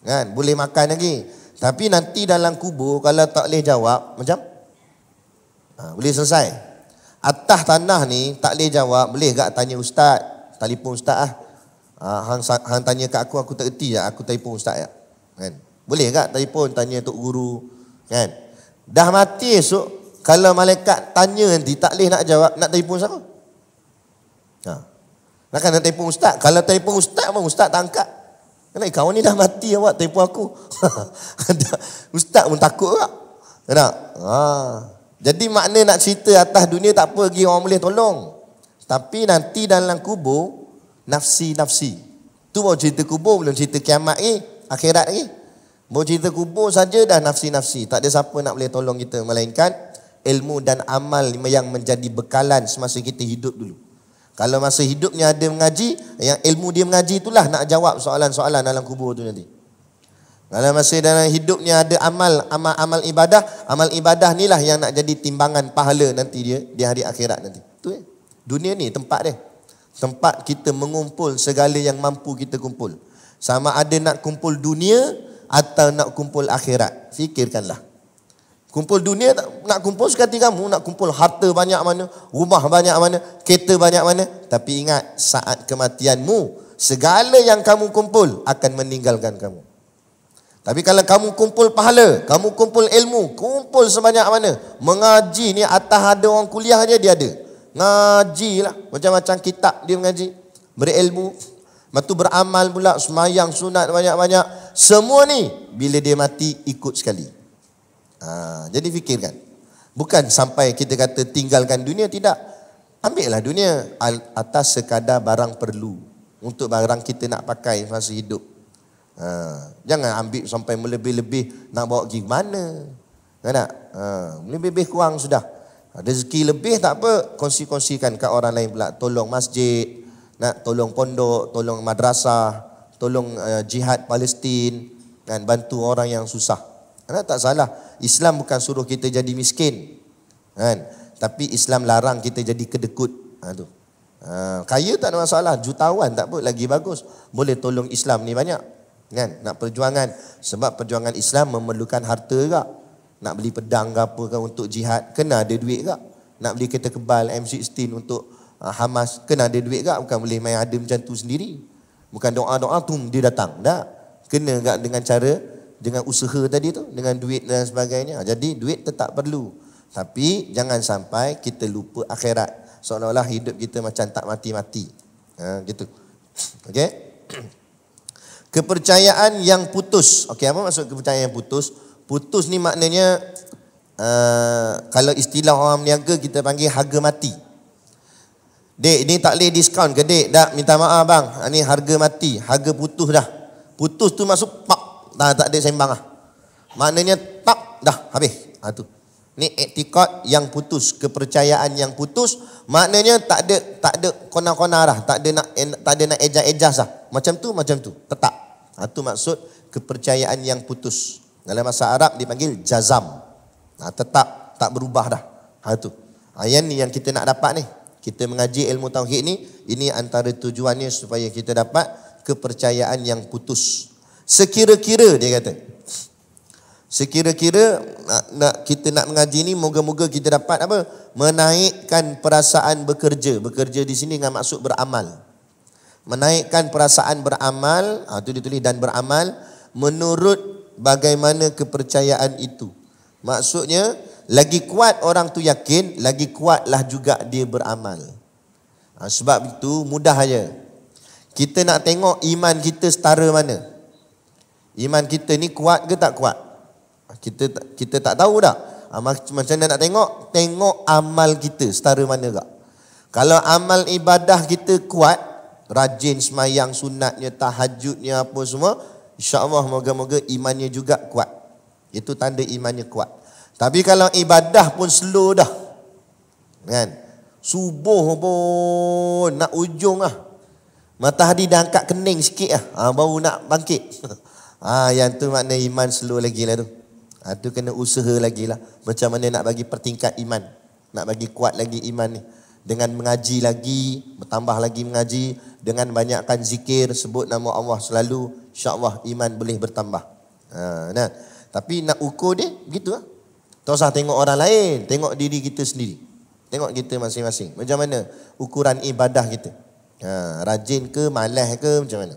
Speaker 1: Kan? Boleh makan lagi. Tapi nanti dalam kubur, kalau tak boleh jawab, macam? Boleh selesai. Atas tanah ni tak boleh jawab, boleh tak tanya ustaz? Telefon ustaz hang tanya kat aku tak erti aku telefon ustaz ya. Kan? Boleh tak telefon tanya tok guru? Kan? Dah mati esok kalau malaikat tanya nanti tak boleh nak jawab, nak telefon siapa? Nak telefon ustaz. Kalau telefon ustaz pun ustaz tak angkat. Kenapa kau ni dah mati awak telefon aku? Ustaz pun takut tak? Kenapa? Jadi makna nak cerita atas dunia tak apa lagi orang boleh tolong. Tapi nanti dalam kubur nafsi-nafsi. Tu baru cerita kubur, belum cerita kiamat ni, akhirat ni. Baru cerita kubur saja dah nafsi-nafsi. Tak ada siapa nak boleh tolong kita melainkan ilmu dan amal yang menjadi bekalan semasa kita hidup dulu. Kalau masa hidupnya ada mengaji, yang ilmu dia mengaji itulah nak jawab soalan-soalan dalam kubur tu nanti. Kalau masih dalam hidupnya ada amal ibadah ni lah yang nak jadi timbangan pahala nanti dia di hari akhirat nanti. Tu dunia ni tempat dia. Tempat kita mengumpul segala yang mampu kita kumpul. Sama ada nak kumpul dunia atau nak kumpul akhirat. Fikirkanlah. Kumpul dunia nak kumpul sekali kamu, nak kumpul harta banyak mana, rumah banyak mana, kereta banyak mana. Tapi ingat, saat kematianmu, segala yang kamu kumpul akan meninggalkan kamu. Tapi kalau kamu kumpul pahala, kamu kumpul ilmu, kumpul sebanyak mana. Mengaji ni atas ada orang kuliah dia ada. Ngaji lah, macam-macam kitab dia mengaji. Berilmu, lepas tu beramal pula, semayang sunat banyak-banyak. Semua ni bila dia mati ikut sekali. Jadi fikirkan. Bukan sampai kita kata tinggalkan dunia, tidak. Ambillah dunia atas sekadar barang perlu. Untuk barang kita nak pakai masa hidup. Jangan ambil sampai melebih-lebih nak bawa pergi mana. Tak? Lebih-lebih kurang sudah. Rezeki lebih tak apa, kongsi-kongsikan kat orang lain pula. Tolong masjid, nak tolong pondok, tolong madrasah, tolong jihad Palestin, kan, bantu orang yang susah. Tak salah. Islam bukan suruh kita jadi miskin, kan? Tapi Islam larang kita jadi kedekut. Kaya tak ada masalah, jutawan tak apa, lagi bagus. Boleh tolong Islam ni banyak, kan? Nak perjuangan, sebab perjuangan Islam memerlukan harta juga. Nak beli pedang ke apa ke untuk jihad, kena ada duit juga. Nak beli kereta kebal M16 untuk Hamas, kena ada duit juga. Bukan boleh main ada macam tu sendiri. Bukan doa-doa tu dia datang. Tak. Kena juga dengan cara, dengan usaha tadi tu, dengan duit dan sebagainya. Jadi duit tetap perlu. Tapi jangan sampai kita lupa akhirat. Seolah-olah hidup kita macam tak mati-mati. Gitu. Okey. Kepercayaan yang putus. Okey, apa maksud kepercayaan yang putus? Putus ni maknanya kalau istilah orang meniaga kita panggil harga mati. Dek, ni tak boleh diskaun ke dek? Dak, minta maaf bang. Ni harga mati, harga putus dah. Putus tu masuk pak, tak ada sembang lah. Maknanya tak dah habis. Tu. Ni i'tiqad yang putus, kepercayaan yang putus, maknanya tak ada kona-kona dah, tak ada nak ejaz-ejaz lah. Macam tu, tetap. Tu maksud kepercayaan yang putus. Dalam bahasa Arab dipanggil jazam. Tetap, tak berubah dah. Tu. Yang ni yang kita nak dapat ni. Kita mengaji ilmu tauhid ni, ini antara tujuannya supaya kita dapat kepercayaan yang putus. Sekira-kira dia kata. Sekira-kira kita nak mengaji ni, moga-moga kita dapat apa? Menaikkan perasaan bekerja. Bekerja di sini dengan maksud beramal. Menaikkan perasaan beramal, tu ditulis dan beramal menurut bagaimana kepercayaan itu. Maksudnya, lagi kuat orang tu yakin, lagi kuatlah juga dia beramal. Sebab itu mudah aja. Kita nak tengok iman kita setara mana. Iman kita ni kuat ke tak kuat? Kita tak tahu dah. Macam mana nak tengok amal kita setara mana tak? Kalau amal ibadah kita kuat, rajin semayang sunatnya, tahajudnya apa semua, InsyaAllah moga-moga imannya juga kuat. Itu tanda imannya kuat. Tapi kalau ibadah pun slow dah, kan? Subuh pun nak ujung lah. Matahari dah angkat kening sikit lah. Baru nak bangkit. Yang tu makna iman slow lagi lah tu. Tu kena usaha lagi lah. Macam mana nak bagi pertingkat iman. Nak bagi kuat lagi iman ni. Dengan mengaji lagi, bertambah lagi mengaji. Dengan banyakkan zikir, sebut nama Allah selalu, insyaAllah iman boleh bertambah. Tapi nak ukur dia, begitu lah. Tak usah tengok orang lain, tengok diri kita sendiri. Tengok kita masing-masing. Macam mana ukuran ibadah kita? Rajin ke, malas ke, macam mana?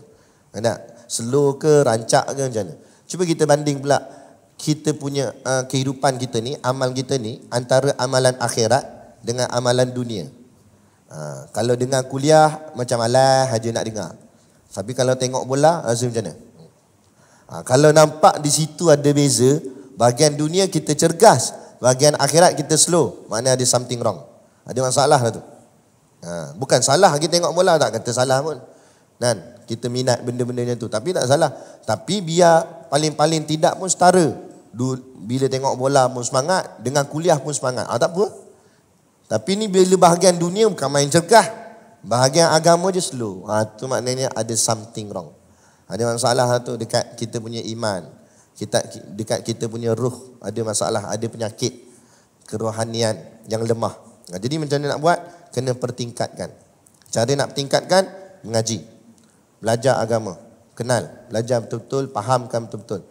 Speaker 1: Ada slow ke, rancak ke, macam mana? Cuba kita banding pula kita punya kehidupan kita ni, amal kita ni antara amalan akhirat dengan amalan dunia. Kalau dengar kuliah macam malas aja nak dengar. Tapi kalau tengok bola rasa macam mana? Kalau nampak di situ ada beza, bahagian dunia kita cergas, bahagian akhirat kita slow, maknanya ada something wrong. Ada masalah lah tu. Bukan salah kita tengok bola, tak kata salah pun. Dan kita minat benda-benda tu, tapi tak salah. Tapi biar paling-paling tidak pun setara. Bila tengok bola pun semangat, dengan kuliah pun semangat. Tak apa. Tapi ni bila bahagian dunia bukan main cergas, bahagian agama je slow. Tu maknanya ada something wrong. Ada masalah tu dekat kita punya iman. Dekat kita punya ruh ada masalah, ada penyakit kerohanian yang lemah. Jadi macam mana nak buat? Kena pertingkatkan. Cara nak pertingkatkan, mengaji. Belajar agama. Kenal. Belajar betul-betul, fahamkan betul-betul.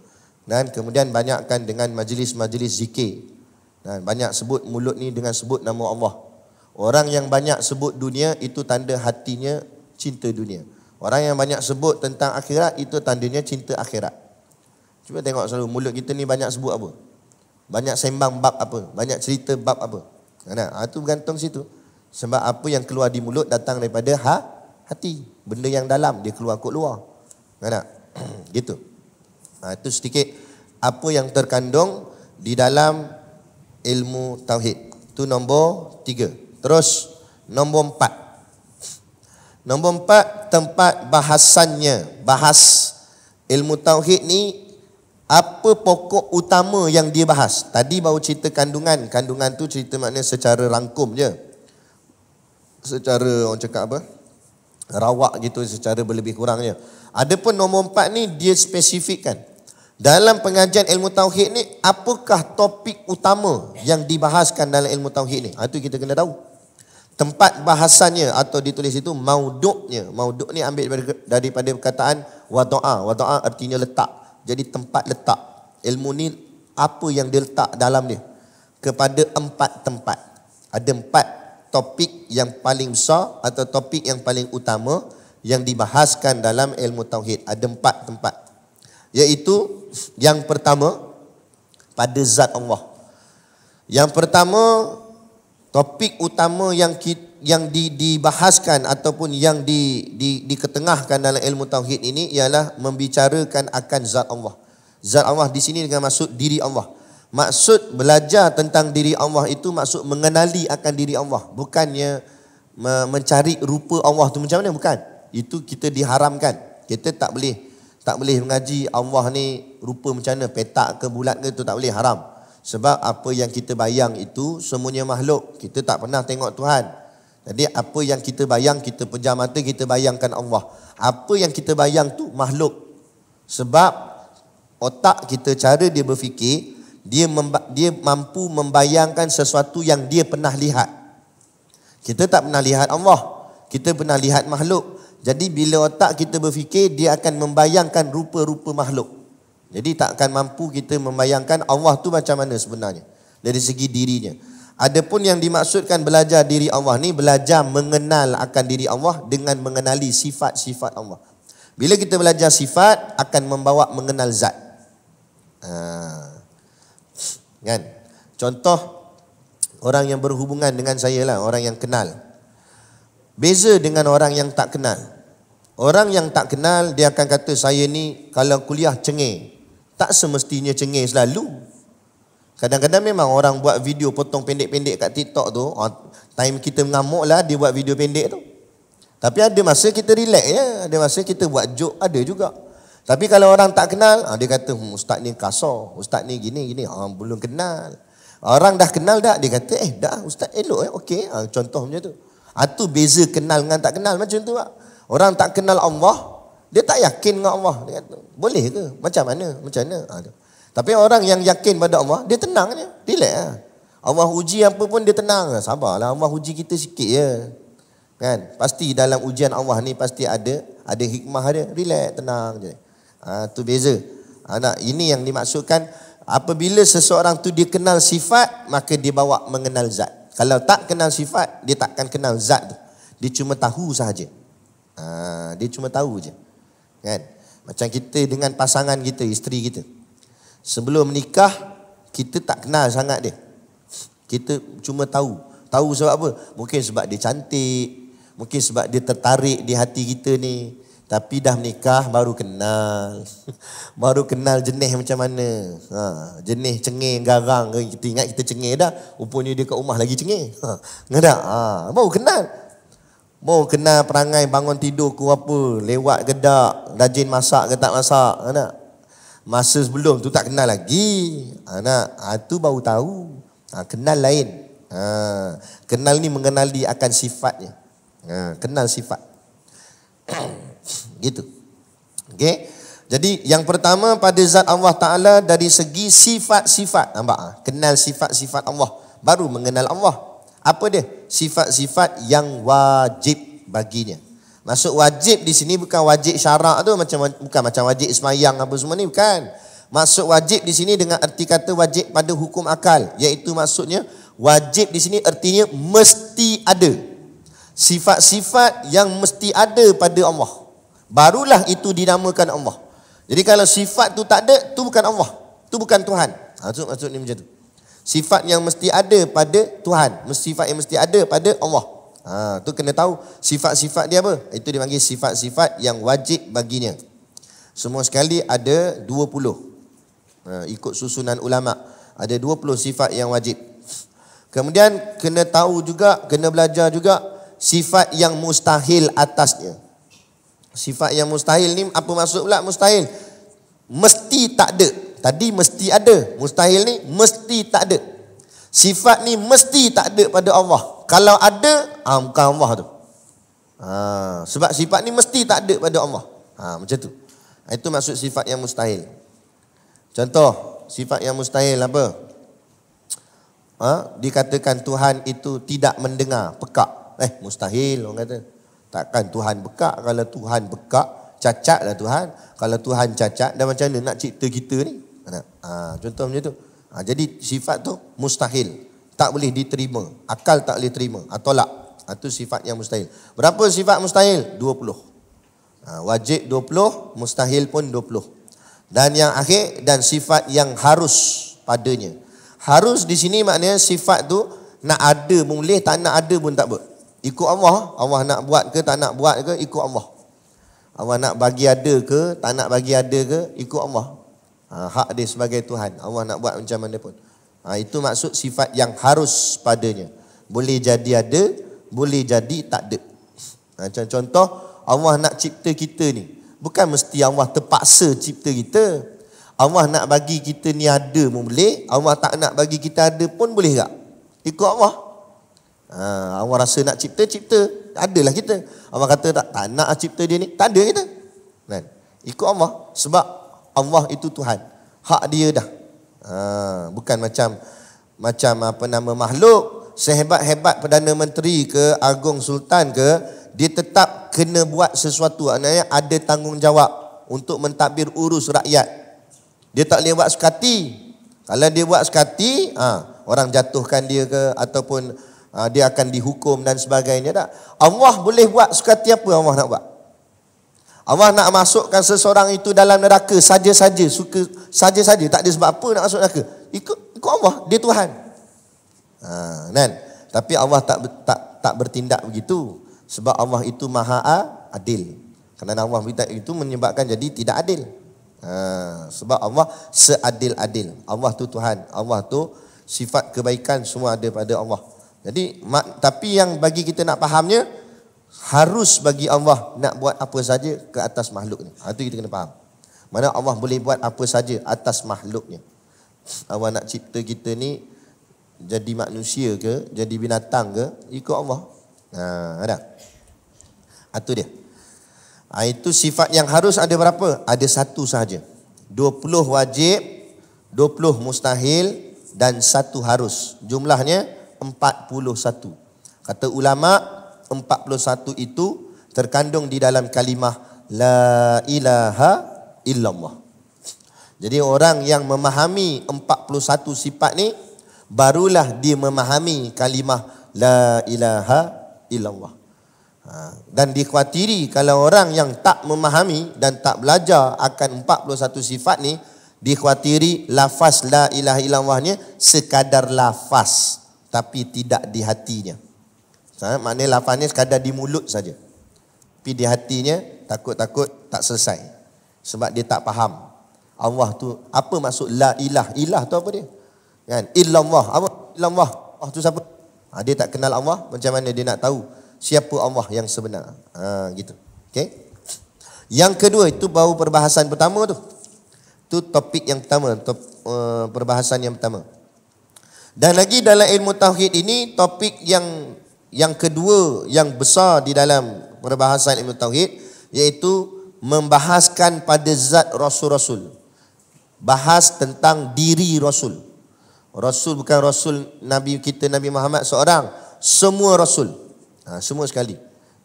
Speaker 1: Dan kemudian banyakkan dengan majlis-majlis zikir. Dan banyak sebut mulut ni dengan sebut nama Allah. Orang yang banyak sebut dunia, itu tanda hatinya cinta dunia. Orang yang banyak sebut tentang akhirat, itu tandanya cinta akhirat. Cuba tengok selalu mulut kita ni banyak sebut apa? Banyak sembang bab apa? Banyak cerita bab apa? Itu bergantung situ. Sebab apa yang keluar di mulut datang daripada hati. Benda yang dalam dia keluar kot luar. Gitu. Itu sedikit apa yang terkandung di dalam ilmu tauhid. Itu nombor 3. Terus nombor 4. Nombor 4, tempat bahasannya. Bahas ilmu tauhid ni, apa pokok utama yang dia bahas. Tadi baru cerita kandungan. Kandungan tu cerita maknanya secara rangkum je. Secara orang cakap apa? Rawak gitu, secara berlebih kurangnya. Adapun nombor 4 ni dia spesifikkan. Dalam pengajian ilmu tauhid ni, apakah topik utama yang dibahaskan dalam ilmu tauhid ni? Itu kita kena tahu. Tempat bahasannya atau ditulis itu mauduknya. Mauduk ni ambil daripada perkataan wada'a. Wada'a artinya letak. Jadi tempat letak. Ilmu ni apa yang diletak dalam dia? Kepada 4 tempat. Ada 4 topik yang paling besar atau topik yang paling utama yang dibahaskan dalam ilmu tauhid. Ada 4 tempat. Iaitu yang pertama pada zat Allah. Yang pertama, topik utama yang dibahaskan ataupun yang diketengahkan dalam ilmu tauhid ini ialah membicarakan akan zat Allah. Zat Allah di sini dengan maksud diri Allah. Maksud belajar tentang diri Allah itu maksud mengenali akan diri Allah. Bukannya mencari rupa Allah tu macam mana, bukan. Itu kita diharamkan. Kita tak boleh mengaji Allah ni rupa macam mana, petak ke bulat ke, itu tak boleh, haram. Sebab apa yang kita bayang itu semuanya makhluk. Kita tak pernah tengok Tuhan. Jadi apa yang kita bayang, kita pejam mata, kita bayangkan Allah. Apa yang kita bayang tu makhluk. Sebab otak kita, cara dia berfikir, dia mampu membayangkan sesuatu yang dia pernah lihat. Kita tak pernah lihat Allah. Kita pernah lihat makhluk. Jadi bila otak kita berfikir, dia akan membayangkan rupa-rupa makhluk. Jadi tak akan mampu kita membayangkan Allah tu macam mana sebenarnya dari segi dirinya. Adapun yang dimaksudkan belajar diri Allah ni, belajar mengenal akan diri Allah dengan mengenali sifat-sifat Allah. Bila kita belajar sifat, akan membawa mengenal zat. Kan? Contoh, orang yang berhubungan dengan saya lah, orang yang kenal. Beza dengan orang yang tak kenal. Orang yang tak kenal, dia akan kata saya ni kalau kuliah cengeng. Tak semestinya cengeng selalu. Kadang-kadang memang orang buat video potong pendek-pendek kat TikTok tu, time kita mengamuk lah dia buat video pendek tu. Tapi ada masa kita relax ya, ada masa kita buat joke, ada juga. Tapi kalau orang tak kenal, dia kata ustaz ni kasar, ustaz ni gini, belum kenal. Orang dah kenal dah, dia kata dah ustaz elok okey. Contoh macam tu. Itu beza kenal dengan tak kenal macam tu. Orang tak kenal Allah, dia tak yakin dengan Allah. Dia kata, boleh ke? Macam mana? Tapi orang yang yakin pada Allah, dia tenang je. Relax lah. Allah uji apa pun dia tenang. Sabarlah, Allah uji kita sikit je. Kan? Pasti dalam ujian Allah ni pasti ada hikmah dia. Relax, tenang je. Tu beza. Ini yang dimaksudkan apabila seseorang tu dia kenal sifat, maka dia bawa mengenal zat. Kalau tak kenal sifat, dia takkan kenal zat tu. Dia cuma tahu sahaja. Dia cuma tahu je. Kan? Macam kita dengan pasangan kita, isteri kita. Sebelum menikah, kita tak kenal sangat dia. Kita cuma tahu. Tahu sebab apa? Mungkin sebab dia cantik, mungkin sebab dia tertarik di hati kita ni. Tapi dah menikah baru kenal. Baru kenal jenis macam mana. Jenis cengih, garang. Kita ingat kita cengih dah. Rupanya dia kat rumah lagi cengih. Ingat tak? Baru kenal. Baru kenal perangai bangun tidur ku apa. Lewat ke tak. Rajin masak ke tak masak. Nak? Masa sebelum tu tak kenal lagi. Tu baru tahu. Kenal lain. Kenal ni mengenali akan sifatnya. Kenal sifat. Gitu. Okey. Jadi yang pertama pada zat Allah Ta'ala dari segi sifat-sifat. Nampak? Kenal sifat-sifat Allah. Baru mengenal Allah. Apa dia? Sifat-sifat yang wajib baginya. Maksud wajib di sini bukan wajib syarak tu, bukan macam wajib semayang apa semua ni, bukan. Maksud wajib di sini dengan erti kata wajib pada hukum akal, iaitu maksudnya wajib di sini artinya mesti ada. Sifat-sifat yang mesti ada pada Allah. Barulah itu dinamakan Allah. Jadi kalau sifat tu tak ada, tu bukan Allah. Tu bukan Tuhan. Maksudnya macam tu. Sifat yang mesti ada pada Tuhan. Sifat yang mesti ada pada Allah. Tu kena tahu sifat-sifat dia apa. Itu dipanggil sifat-sifat yang wajib baginya. Semua sekali ada 20. Ikut susunan ulama. Ada 20 sifat yang wajib. Kemudian kena tahu juga, kena belajar juga sifat yang mustahil atasnya. Sifat yang mustahil ni apa maksud pula mustahil? Mesti tak ada. Tadi mesti ada. Mustahil ni mesti tak ada. Sifat ni mesti tak ada pada Allah. Kalau ada, bukan Allah tu. Sebab sifat ni mesti tak ada pada Allah. Macam tu. Itu maksud sifat yang mustahil. Contoh, sifat yang mustahil apa? Dikatakan Tuhan itu tidak mendengar, pekak. Mustahil orang kata. Takkan Tuhan bekak. Kalau Tuhan bekak, cacatlah Tuhan. Kalau Tuhan cacat, dah macam mana nak cipta kita ni? Contoh macam tu. Jadi sifat tu mustahil. Tak boleh diterima. Akal tak boleh terima. Tolak. Itu sifat yang mustahil. Berapa sifat mustahil? 20. Wajib 20, mustahil pun 20. Dan yang akhir, dan sifat yang harus padanya. Harus di sini maknanya sifat tu nak ada boleh, tak nak ada pun tak apa. Ikut Allah. Allah nak buat ke tak nak buat ke, ikut Allah. Allah nak bagi ada ke tak nak bagi ada ke, ikut Allah. Hak dia sebagai Tuhan. Allah nak buat macam mana pun. Itu maksud sifat yang harus padanya. Boleh jadi ada, boleh jadi tak ada. Macam contoh, Allah nak cipta kita ni. Bukan mesti Allah terpaksa cipta kita. Allah nak bagi kita ni ada pun boleh. Allah tak nak bagi kita ada pun boleh tak? Ikut Allah. Allah rasa nak cipta, cipta. Adalah kita. Allah kata tak nak cipta dia ni, tak ada kita. Kan? Ikut Allah. Sebab Allah itu Tuhan. Hak dia dah. Bukan macam apa nama makhluk, sehebat-hebat Perdana Menteri ke, Agung Sultan ke, dia tetap kena buat sesuatu. Maknanya ada tanggungjawab untuk mentadbir urus rakyat. Dia tak boleh buat sekati. Kalau dia buat sekati, orang jatuhkan dia ke, ataupun dia akan dihukum dan sebagainya. Tak? Allah boleh buat sekati apa Allah nak buat. Allah nak masukkan seseorang itu dalam neraka saja-saja, suka saja-saja, tak ada sebab apa nak masuk neraka. Ikut Allah, dia Tuhan. Kan? Tapi Allah tak bertindak begitu, sebab Allah itu Maha Adil. Kerana Allah itu menyebabkan jadi tidak adil. Sebab Allah seadil-adil. Allah tu Tuhan. Allah tu sifat kebaikan semua ada pada Allah. Jadi tapi yang bagi kita nak fahamnya, harus bagi Allah nak buat apa saja ke atas makhluk ni. Itu kita kena faham. Mana Allah boleh buat apa saja atas makhluknya. Allah nak cipta kita ni jadi manusia ke, jadi binatang ke, ikut Allah. Ada. Itu dia. Itu sifat yang harus ada berapa? Ada satu sahaja. 20 wajib, 20 mustahil dan 1 harus. Jumlahnya 41. Kata ulama, 41 itu terkandung di dalam kalimah La ilaha illallah. Jadi orang yang memahami 41 sifat ni, barulah dia memahami kalimah la ilaha illallah. Dan dikhawatiri kalau orang yang tak memahami dan tak belajar akan 41 sifat ni, dikhawatiri lafaz la ilaha illallahnya sekadar lafaz tapi tidak di hatinya. Maknanya lafaznya sekadar di mulut saja, tapi di hatinya takut-takut tak selesai, sebab dia tak faham Allah tu apa maksud la ilah. Ilah tu apa dia? Kan? Illallah. Apa illallah? Allah tu siapa? Dia tak kenal Allah, macam mana dia nak tahu siapa Allah yang sebenar? Gitu. Okey. Yang kedua itu baru perbahasan pertama tu. Tu topik yang pertama, perbahasan yang pertama. Dan lagi dalam ilmu tauhid ini, topik yang kedua yang besar di dalam perbahasan ilmu tauhid, iaitu membahaskan pada zat rasul-rasul. Bahas tentang diri Rasul. Rasul bukan Rasul Nabi kita Nabi Muhammad seorang, semua Rasul. Semua sekali.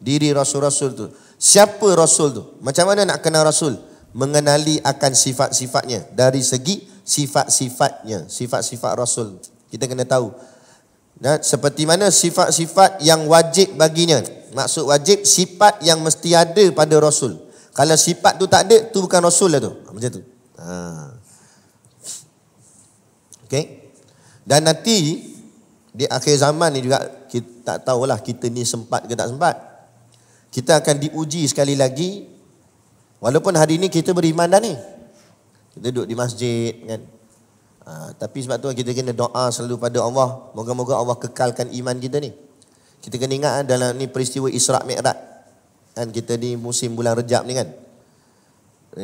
Speaker 1: Diri Rasul-Rasul tu. Siapa Rasul tu? Macam mana nak kenal Rasul? Mengenali akan sifat-sifatnya. Dari segi sifat-sifatnya, sifat-sifat Rasul kita kena tahu. Seperti mana sifat-sifat yang wajib baginya. Maksud wajib, sifat yang mesti ada pada Rasul. Kalau sifat tu tak ada, tu bukan Rasul lah tu. Macam tu. Okay. Dan nanti di akhir zaman ni juga, kita tak tahulah kita ni sempat ke tak sempat. Kita akan diuji sekali lagi. Walaupun hari ni kita beriman dah ni, kita duduk di masjid kan. Tapi sebab tu kita kena doa selalu pada Allah, moga-moga Allah kekalkan iman kita ni. Kita kena ingat dalam ni peristiwa Isra' Mi'raj kan, kita di musim bulan Rejab ni kan.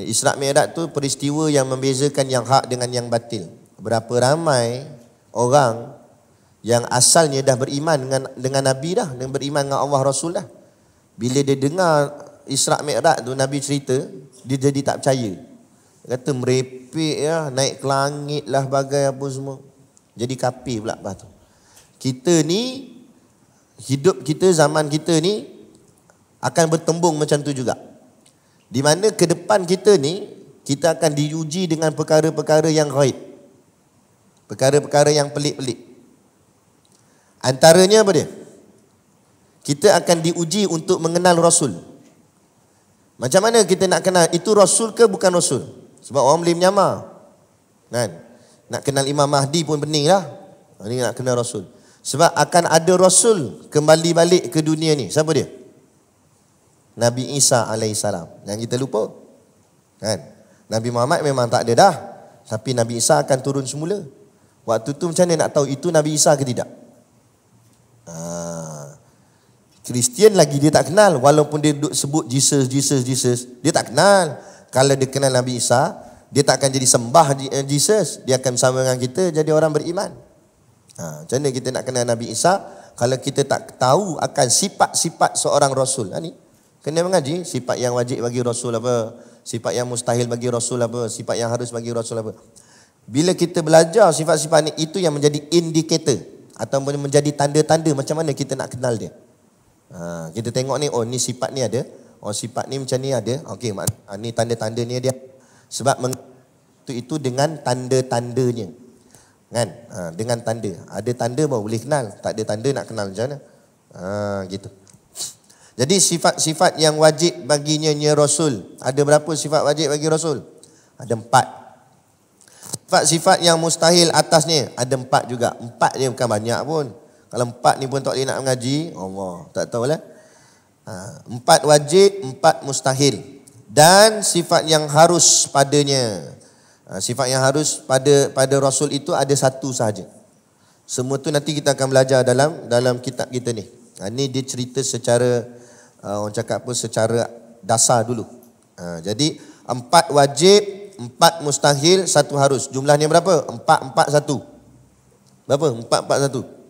Speaker 1: Isra' Mi'raj tu peristiwa yang membezakan yang hak dengan yang batil. Berapa ramai orang yang asalnya dah beriman dengan Nabi dah, dan beriman dengan Allah Rasul dah. Bila dia dengar Isra' Mi'raj tu Nabi cerita, dia jadi tak percaya. Dia kata merepek ya, naik ke langit lah bagai apa semua. Jadi kafir pula lepas tu. Kita ni, hidup kita, zaman kita ni akan bertembung macam tu juga. Di mana ke depan kita ni, kita akan diuji dengan perkara-perkara yang ghaib. Perkara-perkara yang pelik-pelik. Antaranya apa dia? Kita akan diuji untuk mengenal Rasul. Macam mana kita nak kenal itu Rasul ke bukan Rasul? Sebab orang boleh menyamar kan? Nak kenal Imam Mahdi pun pening lah. Ini nak kenal Rasul. Sebab akan ada Rasul kembali balik ke dunia ni. Siapa dia? Nabi Isa alaihissalam. Yang kita lupa kan? Nabi Muhammad memang tak ada dah, tapi Nabi Isa akan turun semula. Waktu tu macam mana nak tahu itu Nabi Isa ke tidak? Kristian lagi dia tak kenal. Walaupun dia duduk sebut Jesus, dia tak kenal. Kalau dia kenal Nabi Isa, dia tak akan jadi sembah Jesus. Dia akan bersama dengan kita jadi orang beriman. Macam mana kita nak kenal Nabi Isa kalau kita tak tahu akan sifat-sifat seorang Rasul? Ni kena mengaji sifat yang wajib bagi Rasul apa, sifat yang mustahil bagi Rasul apa, sifat yang harus bagi Rasul apa. Bila kita belajar sifat-sifat ni, itu yang menjadi indikator atau menjadi tanda-tanda macam mana kita nak kenal dia. Kita tengok ni, oh ni sifat ni ada, oh sifat ni macam ni ada. Okey, ni tanda-tanda ni dia. Sebab itu dengan tanda-tandanya. Kan? Dengan tanda. Ada tanda baru boleh kenal, tak ada tanda nak kenal macam mana? Gitu. Jadi sifat-sifat yang wajib baginya Rasul, ada berapa sifat wajib bagi Rasul? Ada 4. Sifat-sifat yang mustahil atasnya ada 4 juga. 4 je, bukan banyak pun. Kalau 4 ni pun tak boleh nak mengaji, Allah tak tahulah. 4 wajib, 4 mustahil. Dan sifat yang harus padanya. Sifat yang harus pada Rasul itu ada 1 sahaja. Semua tu nanti kita akan belajar dalam kitab kita ni. Ni dia cerita secara orang cakap apa, secara dasar dulu. Jadi 4 wajib, 4 mustahil, 1 harus. Jumlahnya berapa? 4, 4, 1. Berapa? 4, 4, 1.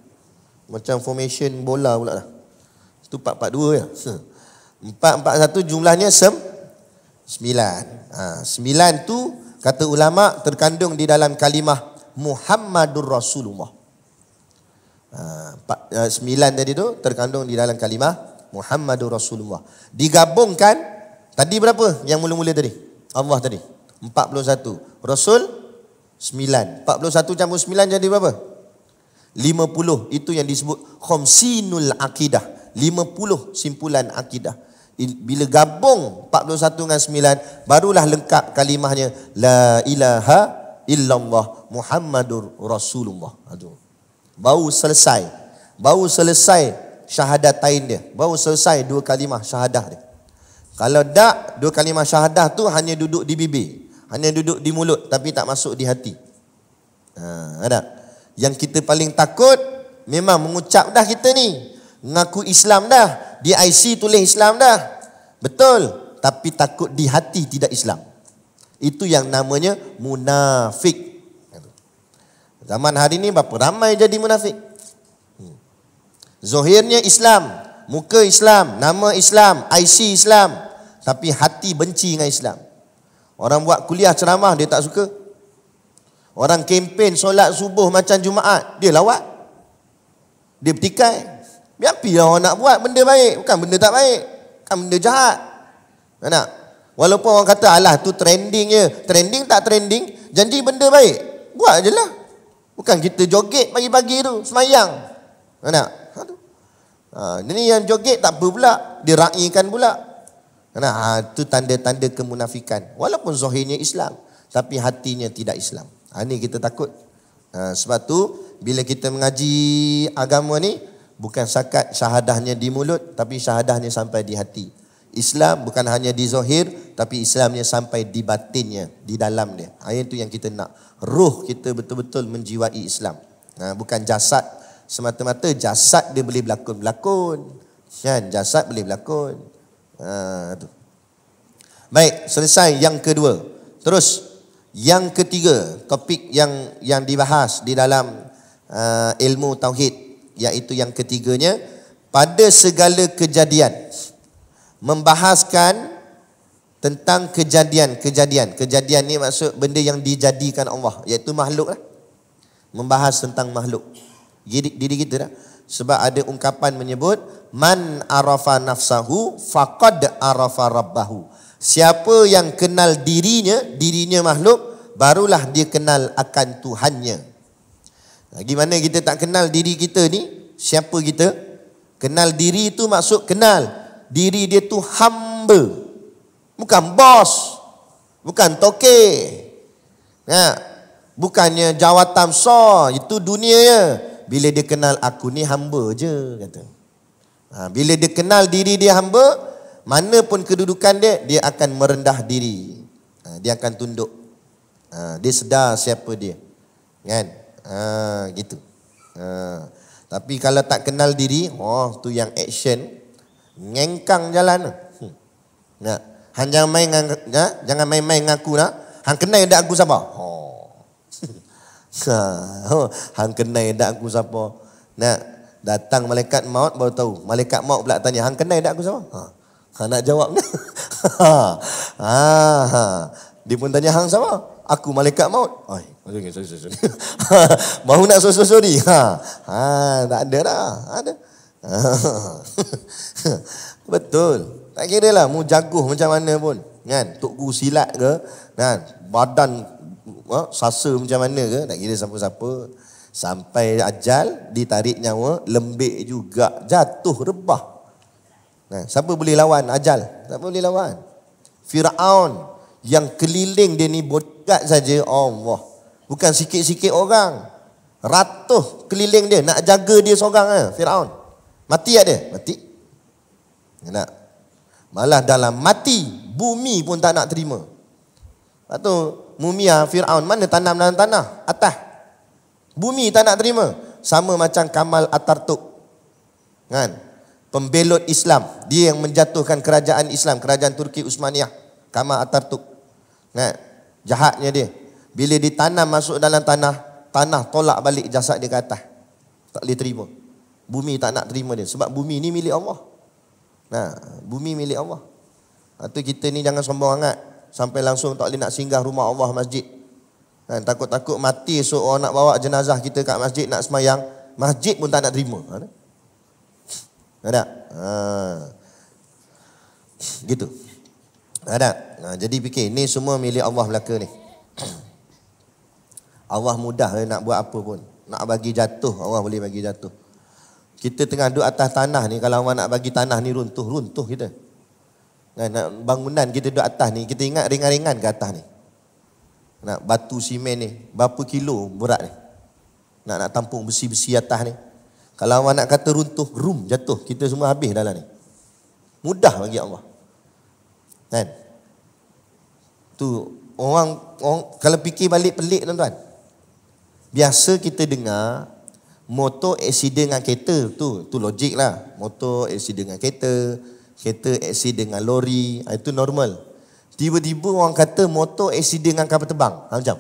Speaker 1: Macam formation bola pula lah. Itu 4, 4, 2 ya. 4, 4, 1 jumlahnya 9. 9 tu kata ulama terkandung di dalam kalimah Muhammadur Rasulullah. 9 tadi tu terkandung di dalam kalimah Muhammadur Rasulullah. Digabungkan tadi berapa yang mula-mula tadi? Allah tadi 41. Rasul 9. 41 campur 9 jadi berapa? 50 itu yang disebut khamsinul akidah. 50 simpulan akidah. Bila gabung 41 dengan 9, barulah lengkap kalimahnya la ilaha illallah Muhammadur Rasulullah. Aduh. Baru selesai syahadatain dia. Baru selesai 2 kalimah syahadah dia. Kalau tak, 2 kalimah syahadah tu hanya duduk di bibir, hanya duduk di mulut tapi tak masuk di hati. Ada. Yang kita paling takut memang mengucap dah kita ni, ngaku Islam dah, di IC tulis Islam dah, betul, tapi takut di hati tidak Islam. Itu yang namanya munafik. Zaman hari ni berapa ramai jadi munafik. Zahirnya Islam, muka Islam, nama Islam, IC Islam, tapi hati benci dengan Islam. Orang buat kuliah ceramah dia tak suka. Orang kempen solat subuh macam Jumaat, dia lawak, dia bertikai. Biarlah orang nak buat benda baik, bukan benda tak baik, bukan benda jahat. Nak? Walaupun orang kata alah tu trending je, trending tak trending, janji benda baik, buat je lah. Bukan kita joget pagi-pagi tu semayang. Nak? Ini yang joget tak apa pula, dia raikan pula. Itu tanda-tanda kemunafikan. Walaupun zahirnya Islam, tapi hatinya tidak Islam. Ini kita takut. Sebab tu bila kita mengaji agama ni, bukan sakat syahadahnya di mulut, tapi syahadahnya sampai di hati. Islam bukan hanya di zahir, tapi Islamnya sampai di batinnya, di dalam dia. Itu yang kita nak. Ruh kita betul-betul menjiwai Islam. Bukan jasad semata-mata. Jasad dia boleh berlakon-berlakon, kan? Jasad boleh berlakon. Tu. Baik, selesai yang kedua. Terus yang ketiga, topik yang dibahas di dalam ilmu tauhid, iaitu yang ketiganya, pada segala kejadian, membahaskan tentang kejadian. Kejadian ni maksud benda yang dijadikan Allah, iaitu makhluk lah. Membahas tentang makhluk diri kita dah. Sebab ada ungkapan menyebut man arafa nafsahu faqad arafa rabbahu. Siapa yang kenal dirinya makhluk, barulah dia kenal akan Tuhannya. Gimana kita tak kenal diri kita ni? Siapa kita? Kenal diri itu maksud kenal diri dia tu hamba, bukan bos, bukan toke. Bukannya jawatan besar, itu dunia ya. Bila dia kenal aku ni hamba je, kata. Bila dia kenal diri dia hamba, mana pun kedudukan dia akan merendah diri. Dia akan tunduk. Dia sedar siapa dia, kan? Gitu. Tapi kalau tak kenal diri, tu yang action, ngengkang jalan. Hang jangan main-main ngaku nak. Hang kenal dak aku siapa? Hang kenal dak aku siapa? Nak datang malaikat maut baru tahu. Malaikat maut pula tanya, hang kenal dak aku siapa? Hang nak jawab ni. Dia pun tanya, hang siapa? Aku malaikat maut. Sorry. Mahu nak sorry. Tak ada dah. Ada. Betul. Tak kira lah mu jaguh macam mana pun, kan? Tok guru silat ke, kan? Badan sasa macam mana ke, tak kira siapa-siapa. Sampai ajal, ditarik nyawa, lembik juga, jatuh rebah. Siapa boleh lawan ajal? Tak boleh lawan. Firaun yang keliling dia ni bodat saja Allah. Bukan sikit-sikit orang. Ratus keliling dia nak jaga dia seorang. Firaun. Mati tak dia? Mati. Nak. Malah dalam mati, bumi pun tak nak terima. Lepas tu mumia Firaun mana tanam dalam tanah atas. Bumi tak nak terima. Sama macam Kamal Atatürk, kan? Pembelot Islam, dia yang menjatuhkan kerajaan Islam, kerajaan Turki Utsmaniyah. Kamal Atatürk, kan? Jahatnya dia. Bila ditanam masuk dalam tanah tolak balik jasad dia ke atas. Tak boleh terima. Bumi tak nak terima dia. Sebab bumi ni milik Allah. Bumi milik Allah. Itu kita ni jangan sombong sangat sampai langsung tak boleh nak singgah rumah Allah, masjid. Takut-takut mati esok orang nak bawa jenazah kita kat masjid nak semayang, masjid pun tak nak terima. Ada? Gitu. Ada? Jadi fikir, ni semua milik Allah belaka ni. Allah mudah nak buat apa pun. nak bagi jatuh, Allah boleh bagi jatuh. Kita tengah duduk atas tanah ni, kalau Allah nak bagi tanah ni runtuh kita. Nak bangunan kita duduk atas ni, kita ingat ringan-ringan ke atas ni. Nak batu simen ni, berapa kilo berat ni. Nak tampung besi-besi atas ni. Kalau Allah nak kata runtuh, jatuh, kita semua habis dalam ni. Mudah bagi Allah. Kan? Tu orang kalau fikir balik pelik tuan-tuan. Biasa kita dengar motor aksiden dengan kereta, tu logik lah. Motor aksiden dengan kereta aksiden dengan lori, itu normal. Tiba-tiba orang kata motor aksiden dengan kapal terbang. Macam.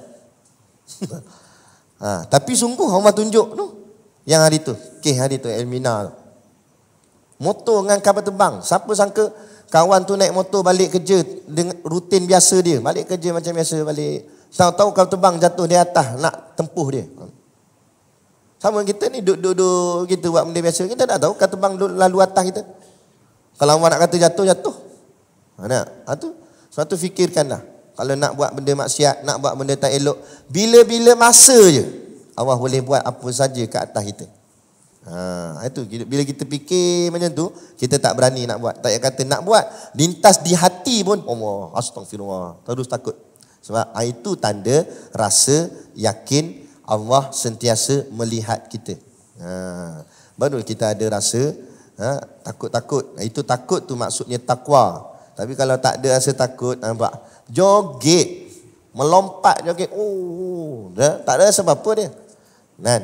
Speaker 1: Tapi sungguh Allah tunjuk tu. Yang hari tu, hari tu Elmina tu. Motor dengan kapal terbang. Siapa sangka kawan tu naik motor balik kerja dengan rutin biasa dia. Balik kerja macam biasa balik. Tahu-tahu kapal terbang jatuh di atas nak tempuh dia. Sama kita ni duduk kita buat benda biasa. Kita tak tahu kapal terbang lalu atas kita. Kalau orang nak kata jatuh. Tu sebab tu fikirkanlah. Kalau nak buat benda maksiat, nak buat benda tak elok, bila-bila masa je Allah boleh buat apa saja ke atas kita. Itu bila kita fikir macam tu, kita tak berani nak buat. Tak payah kata nak buat, lintas di hati pun Allah, astagfirullah, terus takut. Sebab itu tanda rasa yakin Allah sentiasa melihat kita. Baru kita ada rasa takut-takut. Itu takut tu maksudnya takwa. Tapi kalau tak ada rasa takut, nampak joget, melompat joget, tak ada sebab apa dia. Kan?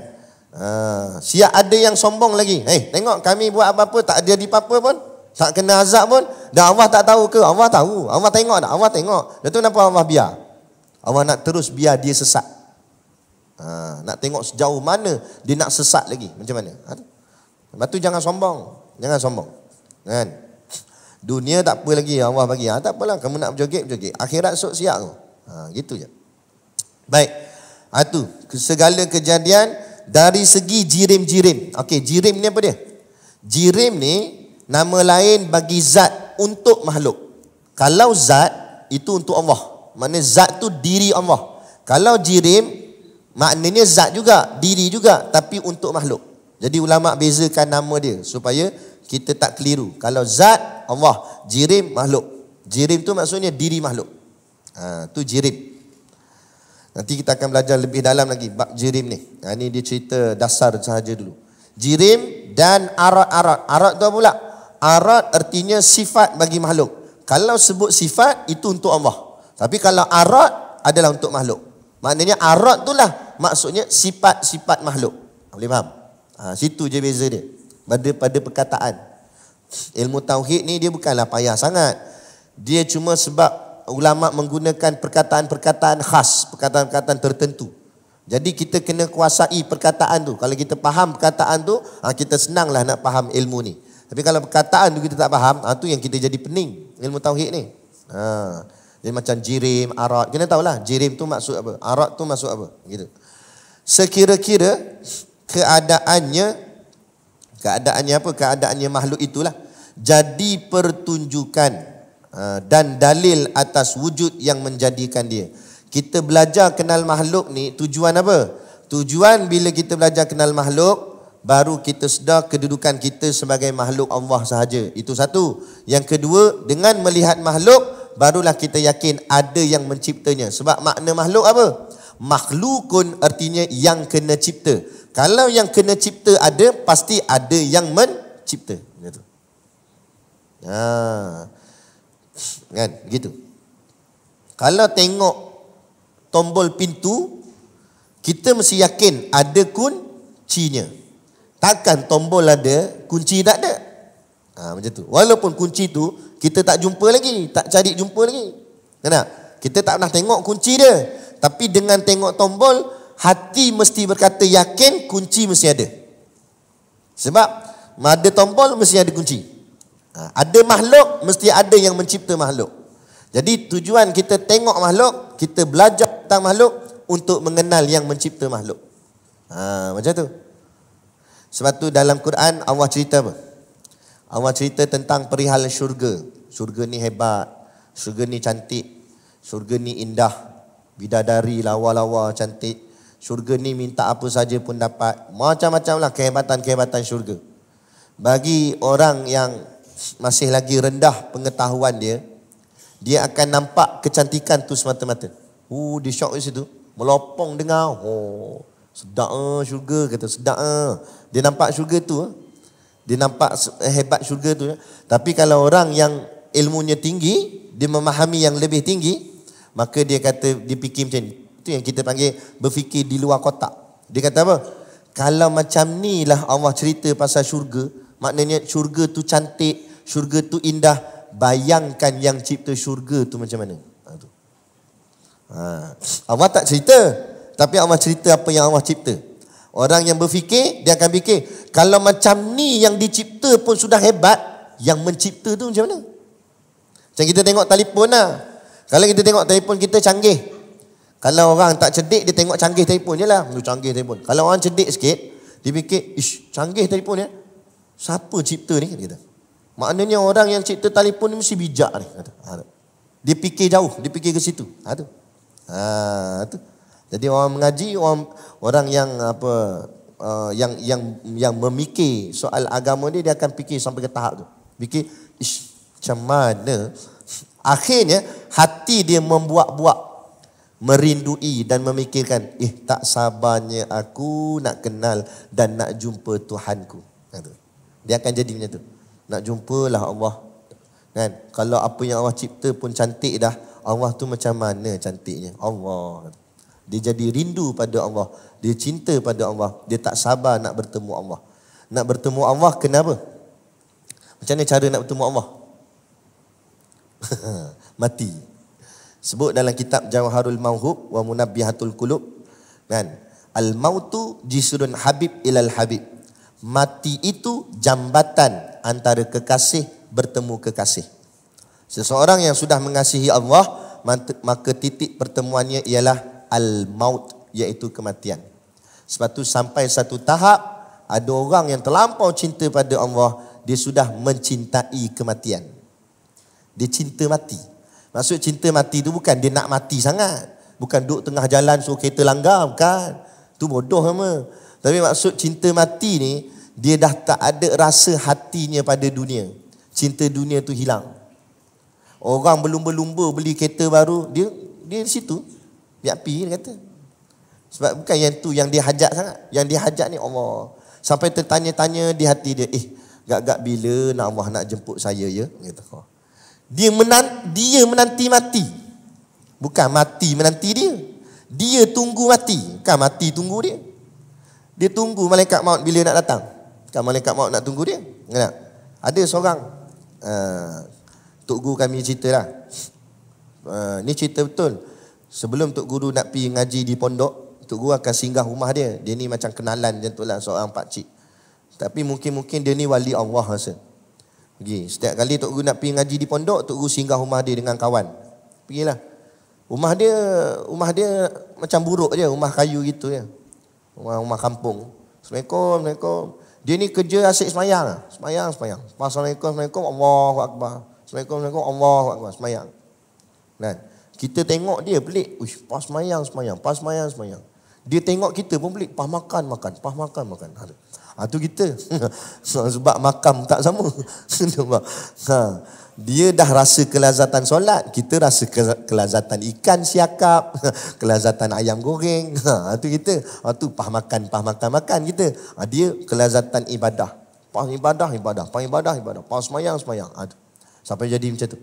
Speaker 1: Siap ada yang sombong lagi. Tengok kami buat apa-apa tak jadi apa-apa pun, tak kena azab pun. Dan Allah tak tahu ke? Allah tahu. Allah tengok tak? Allah tengok. Dan tu kenapa Allah biar? Allah nak terus biar dia sesat. Nak tengok sejauh mana dia nak sesat lagi. Macam mana? Lepas tu jangan sombong. Jangan sombong. Kan? Dunia tak apa lagi Allah bagi. Tak apalah, kamu nak berjoget. Akhirat esok siap tu. Gitu je. Baik. Itu segala kejadian dari segi jirim-jirim. Okey, jirim ni apa dia? Jirim ni nama lain bagi zat untuk makhluk. Kalau zat itu untuk Allah. Maknanya zat tu diri Allah. Kalau jirim maknanya zat juga, diri juga, tapi untuk makhluk. Jadi ulama bezakan nama dia supaya kita tak keliru. Kalau zat Allah, jirim makhluk. Jirim tu maksudnya diri makhluk. Tu jirim. Nanti kita akan belajar lebih dalam lagi bab jirim ni. Ini dia cerita dasar sahaja dulu. Jirim dan arat-arat. Arat tu apa pula? Arat artinya sifat bagi makhluk. Kalau sebut sifat itu untuk Allah. Tapi kalau arat adalah untuk makhluk. Maknanya arat tu lah maksudnya sifat-sifat makhluk. Boleh faham? Situ je beza dia. Pada perkataan. Ilmu tauhid ni dia bukanlah payah sangat. Dia cuma sebab ulama menggunakan perkataan-perkataan khas, perkataan-perkataan tertentu. Jadi kita kena kuasai perkataan tu. Kalau kita faham perkataan tu, kita senanglah nak faham ilmu ni. Tapi kalau perkataan tu kita tak faham, tu yang kita jadi pening ilmu tauhid ni. Jadi macam jirim, arat, kena tahulah jirim tu maksud apa, arat tu maksud apa, gitu. Sekira-kira keadaannya apa? Keadaannya makhluk itulah jadi pertunjukan dan dalil atas wujud yang menjadikan dia. Kita belajar kenal makhluk ni tujuan apa? Tujuan bila kita belajar kenal makhluk, baru kita sedar kedudukan kita sebagai makhluk Allah sahaja. Itu satu. Yang kedua, dengan melihat makhluk, barulah kita yakin ada yang menciptanya. Sebab makna makhluk apa? Makhlukun artinya yang kena cipta. Kalau yang kena cipta ada, pasti ada yang mencipta. Gitu. Kan gitu. Kalau tengok tombol pintu, kita mesti yakin ada kuncinya. Takkan tombol ada, kunci tak ada. Macam tu. Walaupun kunci tu kita tak jumpa lagi, tak cari jumpa lagi. Kenapa? Kita tak pernah tengok kunci dia. Tapi dengan tengok tombol, hati mesti berkata yakin kunci mesti ada. Sebab ada tombol mesti ada kunci. Ada makhluk, mesti ada yang mencipta makhluk. Jadi tujuan kita tengok makhluk, kita belajar tentang makhluk untuk mengenal yang mencipta makhluk. Macam tu. Sebab tu dalam Quran Allah cerita apa? Allah cerita tentang perihal syurga. Syurga ni hebat, syurga ni cantik, syurga ni indah, bidadari lawa-lawa cantik, Syurga ni minta apa saja pun dapat. Macam-macam lah kehebatan-kehebatan syurga. Bagi orang yang masih lagi rendah pengetahuan dia, dia akan nampak kecantikan tu semata-mata. Dia syok di situ. Melopong dengar. Sedap syurga, kata sedap. Dia nampak syurga tu. Dia nampak hebat syurga tu. Tapi kalau orang yang ilmunya tinggi, dia memahami yang lebih tinggi, maka dia kata, dia fikir macam ni. Itu yang kita panggil berfikir di luar kotak. Dia kata apa? Kalau macam ni lah Allah cerita pasal syurga, maknanya syurga tu cantik, syurga tu indah. Bayangkan yang cipta syurga tu macam mana. Allah tak cerita, tapi Allah cerita apa yang Allah cipta. Orang yang berfikir, dia akan fikir, kalau macam ni yang dicipta pun sudah hebat, yang mencipta tu macam mana? Macam kita tengok telefon lah. Kalau kita tengok telefon kita canggih. Kalau orang tak cerdik, dia tengok canggih telefon je lah. Canggih telefon. Kalau orang cerdik sikit, dia fikir, canggih telefon ya. Siapa cipta ni? Kata. Maknanya orang yang cipta telefon ni mesti bijak ni. Kata. Dia fikir jauh, dia fikir ke situ. Tu. Jadi orang mengaji, orang yang yang memikir soal agama dia akan fikir sampai ke tahap tu. Fikir, macam mana? Akhirnya hati dia membuak-buak, merindui dan memikirkan, tak sabarnya aku nak kenal dan nak jumpa Tuhanku. Dia akan jadi macam tu. Nak jumpalah Allah. Kan? Kalau apa yang Allah cipta pun cantik dah, Allah tu macam mana cantiknya? Allah. Dia jadi rindu pada Allah. Dia cinta pada Allah. Dia tak sabar nak bertemu Allah. Nak bertemu Allah kenapa? Macam mana cara nak bertemu Allah? Mati. Sebut dalam kitab Jawharul Mauhub wa Munabbihatul Qulub, kan? Al-mautu jisrun habib ilal habib. Mati itu jambatan antara kekasih bertemu kekasih. Seseorang yang sudah mengasihi Allah, maka titik pertemuannya ialah al-maut, iaitu kematian. Sebab tu sampai satu tahap, ada orang yang terlampau cinta pada Allah, dia sudah mencintai kematian. Dia cinta mati. Maksud cinta mati tu bukan dia nak mati sangat. Bukan duduk tengah jalan suruh kereta langgar, bukan. Tu bodoh sama. Tapi maksud cinta mati ni, dia dah tak ada rasa hatinya pada dunia. Cinta dunia tu hilang. Orang berlumba-lumba beli kereta baru, dia di situ. Biapi dia kata. Sebab bukan yang tu yang dia hajat sangat. Yang dia hajat ni Allah. Sampai tertanya-tanya di hati dia, gak-gak bila nak Allah nak jemput saya ya? Kata. Dia menanti mati. Bukan mati menanti dia. Dia tunggu mati. Bukan mati tunggu dia. Dia tunggu malaikat maut bila nak datang. Bukan malaikat maut nak tunggu dia. Kenapa? Ada seorang, Tok Guru kami cerita lah. Ni cerita betul. Sebelum Tok Guru nak pergi ngaji di pondok, Tok Guru akan singgah rumah dia. Dia ni macam kenalan macam tu lah, seorang pakcik. Tapi mungkin dia ni wali Allah rasa. Pergi. Setiap kali Tok Guru nak pergi ngaji di pondok, Tok Guru singgah rumah dia dengan kawan. Pergilah. Rumah dia macam buruk je, rumah kayu gitu ya. Rumah kampung. Assalamualaikum. Dia ni kerja asyik semayang. Semayang. Assalamualaikum, Allahu Akbar. Assalamualaikum, Allahu Akbar. Semayang. Kan? Kita tengok dia pelik. Pas semayang. Dia tengok kita pun pelik. Pas makan. Tu kita. Sebab makam tak sama. Dia dah rasa kelazatan solat, kita rasa kelazatan ikan siakap, kelazatan ayam goreng. Tu kita. Tu pah makan kita. Dia kelazatan ibadah. Pas ibadah. Pas semayang. Sampai jadi macam tu.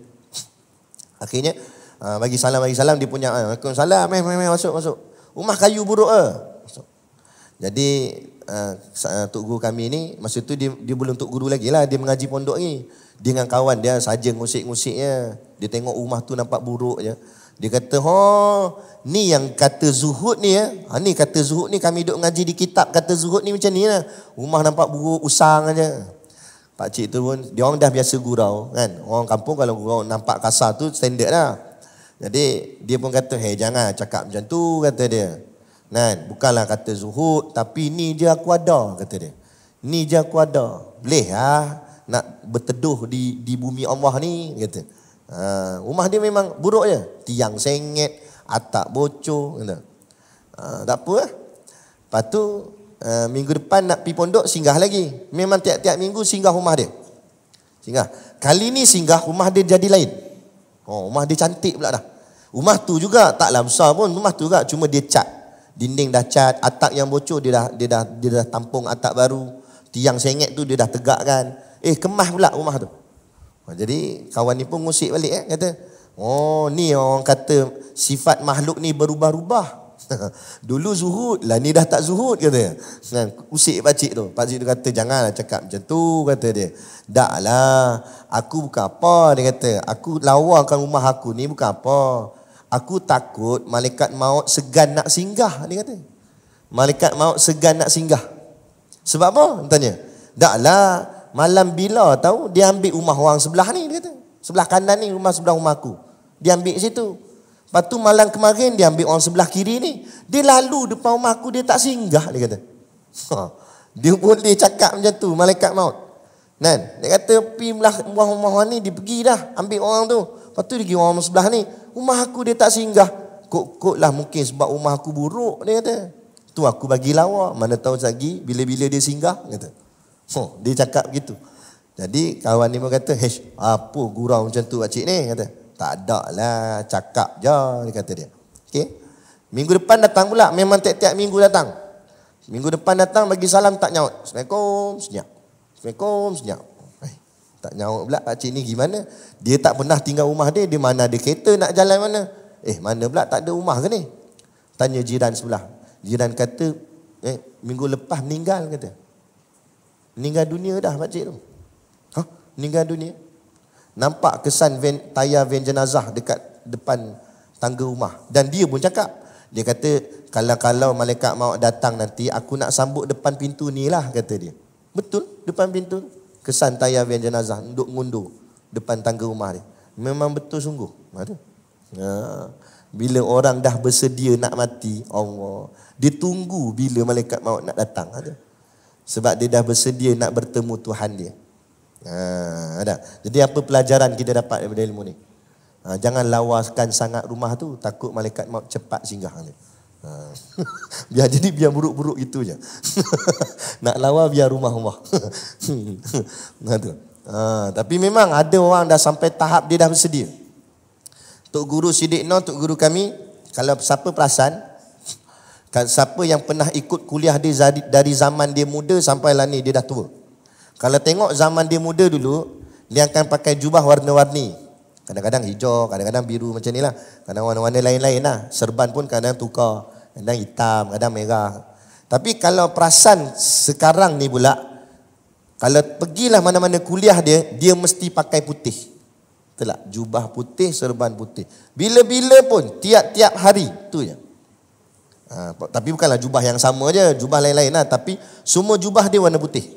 Speaker 1: Akhirnya bagi salam dia punya Waalaikumsalam, masuk. Rumah kayu buruk Jadi Tok Guru kami ni, masa tu dia belum Tok Guru lagi lah, dia mengaji pondok ni. Dia dengan kawan dia saja ngusik-ngusiknya. Dia tengok rumah tu nampak buruk je. Dia kata, ni yang kata zuhud ni ya. Ni kata zuhud ni, kami duduk ngaji di kitab kata zuhud ni macam ni lah. Rumah nampak buruk, usang aja. Pakcik tu pun, dia orang dah biasa gurau kan. Orang kampung kalau gurau nampak kasar tu standard lah. Jadi dia pun kata, jangan cakap macam tu, kata dia. Bukanlah kata zuhud, tapi ni je aku ada, kata dia. Ni je aku ada. Boleh nak berteduh di bumi Allah ni, kata. Rumah dia memang buruk je. Tiang sengit, atap bocor, kata. Tak apa Lepas tu minggu depan nak pergi pondok, singgah lagi. Memang tiap-tiap minggu singgah rumah dia. Singgah. Kali ni singgah rumah dia jadi lain. Rumah dia cantik pula dah. Rumah tu juga taklah besar pun, rumah tu juga, cuma dia cat. Dinding dah cat, atap yang bocor dia dah tampung atap baru. Tiang sengit tu dia dah tegakkan. Kemas pula rumah tu. Jadi kawan ni pun ngusik balik kata, ni orang kata sifat makhluk ni berubah-ubah. Dulu zuhud, lah ni dah tak zuhud kata. Usik pakcik tu. Pakcik tu kata janganlah cakap macam tu kata dia. Dak lah, aku bukan apa dia kata. Aku lawakan rumah aku ni bukan apa. Aku takut malaikat maut segan nak singgah dia kata. Malaikat maut segan nak singgah. Sebab apa? Tanya. Dak lah, malam bila tahu dia ambil rumah orang sebelah ni dia kata. Sebelah kanan ni rumah sebelah rumah aku. Dia ambil situ. Lepas tu malam kemarin dia ambil orang sebelah kiri ni. Dia lalu depan rumah aku, dia tak singgah dia kata. Dia boleh cakap macam tu malaikat maut. Dia kata pergi rumah ni dia pergi dah ambil orang tu. Lepas tu dia pergi orang sebelah ni. Rumah aku dia tak singgah. Kok lah mungkin sebab rumah aku buruk dia kata. Tu aku bagi lawa. Mana tahu lagi bila-bila dia singgah kata. Dia cakap gitu. Jadi kawan ni pun kata, apa gurau macam tu pakcik ni kata. Tak ada lah, cakap je dia kata dia. Okey. Minggu depan datang pula, memang tiap-tiap minggu datang. Minggu depan datang bagi salam tak nyaut. Assalamualaikum, senyap. Assalamualaikum, senyap. Tak nyaut pula pakcik ni gimana? Dia tak pernah tinggal rumah dia, dia mana ada kereta nak jalan mana? Mana pula tak ada rumah ke ni? Tanya jiran sebelah. Jiran kata, minggu lepas meninggal kata. Meninggal dunia dah pakcik tu. Meninggal dunia. Nampak kesan tayar van jenazah dekat depan tangga rumah. Dan dia pun cakap. Dia kata, kalau malaikat maut datang nanti, aku nak sambut depan pintu ni lah, kata dia. Betul, depan pintu. Kesan tayar van jenazah, duduk ngundur depan tangga rumah dia. Memang betul sungguh. Bila orang dah bersedia nak mati, Allah, dia tunggu bila malaikat maut nak datang. Sebab dia dah bersedia nak bertemu Tuhan dia. Ada. Jadi apa pelajaran kita dapat daripada ilmu ni? Jangan lawaskan sangat rumah tu, takut malaikat maut cepat singgah. biar buruk-buruk itu je. Nak lawa biar rumah-rumah. Tapi memang ada orang dah sampai tahap dia dah bersedia. Tok Guru Siddiq Noh, Tok Guru kami, kalau siapa perasan, siapa yang pernah ikut kuliah dia dari zaman dia muda sampai lah ni dia dah tua. Kalau tengok zaman dia muda dulu, dia akan pakai jubah warna-warni. Kadang-kadang hijau, kadang-kadang biru macam ni lah. Kadang warna-warna lain-lain lah. Serban pun kadang tukar. Kadang hitam, kadang merah. Tapi kalau perasan sekarang ni pula, kalau pergilah mana-mana kuliah dia mesti pakai putih. Betul tak? Jubah putih, serban putih. Bila-bila pun, tiap-tiap hari. Tu je. Tapi bukanlah jubah yang sama je. Jubah lain-lain lah. Tapi semua jubah dia warna putih.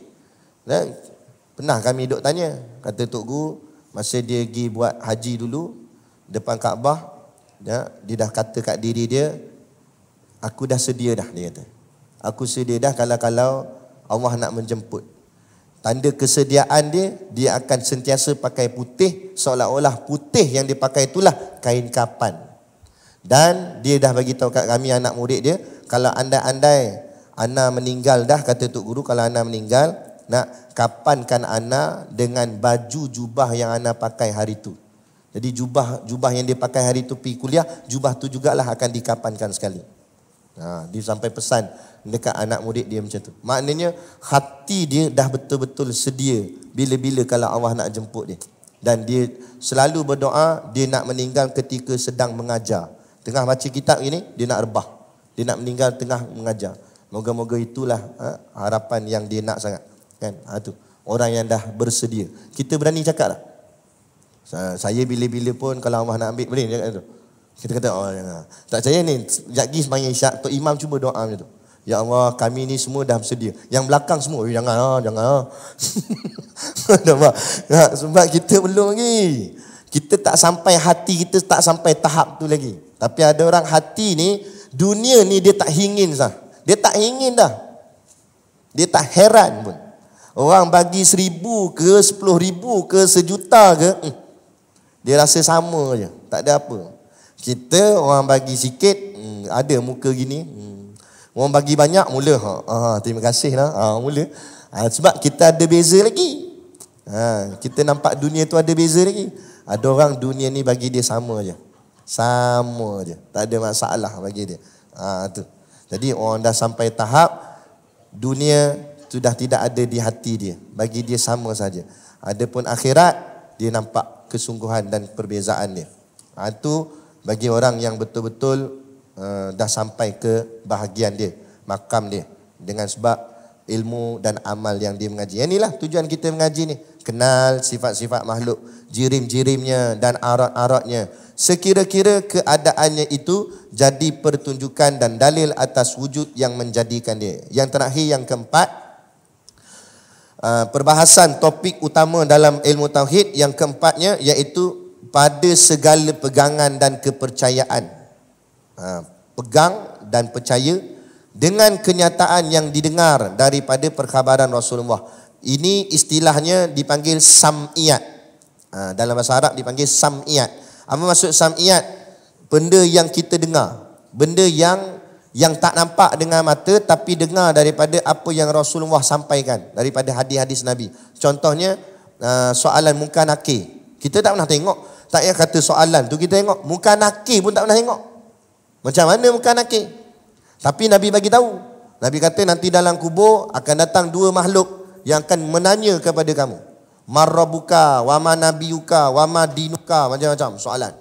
Speaker 1: Pernah kami duk tanya, kata Tok Guru, masa dia pergi buat haji dulu depan Kaabah, dia dah kata kat diri dia, aku dah sedia dah, dia kata. Aku sedia dah kalau Allah nak menjemput. Tanda kesediaan dia akan sentiasa pakai putih, seolah-olah putih yang dia pakai itulah kain kapan. Dan dia dah bagi tahu kat kami anak murid dia, kalau andai-andai ana meninggal dah, kata Tok Guru, kalau ana meninggal, nak kapankan ana dengan baju jubah yang ana pakai hari tu. Jadi jubah yang dia pakai hari tu pergi kuliah, jubah tu jugalah akan dikapankan sekali. Dia sampai pesan dekat anak murid dia macam tu. Maknanya hati dia dah betul-betul sedia bila-bila kalau Allah nak jemput dia. Dan dia selalu berdoa, dia nak meninggal ketika sedang mengajar. Tengah baca kitab ini, dia nak rebah. Dia nak meninggal tengah mengajar. Moga-moga itulah harapan yang dia nak sangat. Kan? Tu orang yang dah bersedia. Kita berani cakap tak? Saya bila-bila pun kalau Allah nak ambil, boleh cakap tu. Kita kata, tak percaya ni, sekejap lagi sembahyang isyak, Tok Imam cuba doa macam tu. Ya Allah, kami ni semua dah bersedia. Yang belakang semua, jangan. Sebab kita belum lagi. Kita tak sampai, hati kita tak sampai tahap tu lagi. Tapi ada orang hati ni, dunia ni dia tak ingin sah. Dia tak ingin dah. Dia tak heran pun. Orang bagi 1,000 ke 10,000 ke 1,000,000 ke, dia rasa sama je, tak ada apa. Kita orang bagi sikit, ada muka gini, Orang bagi banyak mula. Terima kasih lah. Mula. Sebab kita ada beza lagi. Kita nampak dunia tu ada beza lagi. Ada orang dunia ni bagi dia sama je. Sama je. Tak ada masalah bagi dia. Tu. Jadi orang dah sampai tahap dunia sudah tidak ada di hati dia. Bagi dia sama saja. Adapun akhirat, dia nampak kesungguhan dan perbezaan dia. Itu bagi orang yang betul-betul dah sampai ke bahagian dia, makam dia. Dengan sebab ilmu dan amal yang dia mengaji. Inilah tujuan kita mengaji ni. Kenal sifat-sifat makhluk, jirim-jirimnya dan arat-aratnya. Sekira-kira keadaannya itu jadi pertunjukan dan dalil atas wujud yang menjadikan dia. Yang terakhir, yang keempat, perbahasan topik utama dalam ilmu tauhid yang keempatnya iaitu pada segala pegangan dan kepercayaan. Pegang dan percaya dengan kenyataan yang didengar daripada perkhabaran Rasulullah. Ini istilahnya dipanggil sam'iyat. Dalam bahasa Arab dipanggil sam'iyat. Apa maksud sam'iyat? Benda yang kita dengar. Benda yang tak nampak dengan mata tapi dengar daripada apa yang Rasulullah sampaikan daripada hadis-hadis Nabi. Contohnya soalan munkar nakir. Kita tak pernah tengok. Tak payah kata soalan tu kita tengok. Munkar nakir pun tak pernah tengok. Macam mana munkar nakir? Tapi Nabi bagi tahu. Nabi kata nanti dalam kubur akan datang dua makhluk yang akan menanya kepada kamu. Marrabuka, wama nabiyuka, wama dinuka, macam-macam soalan.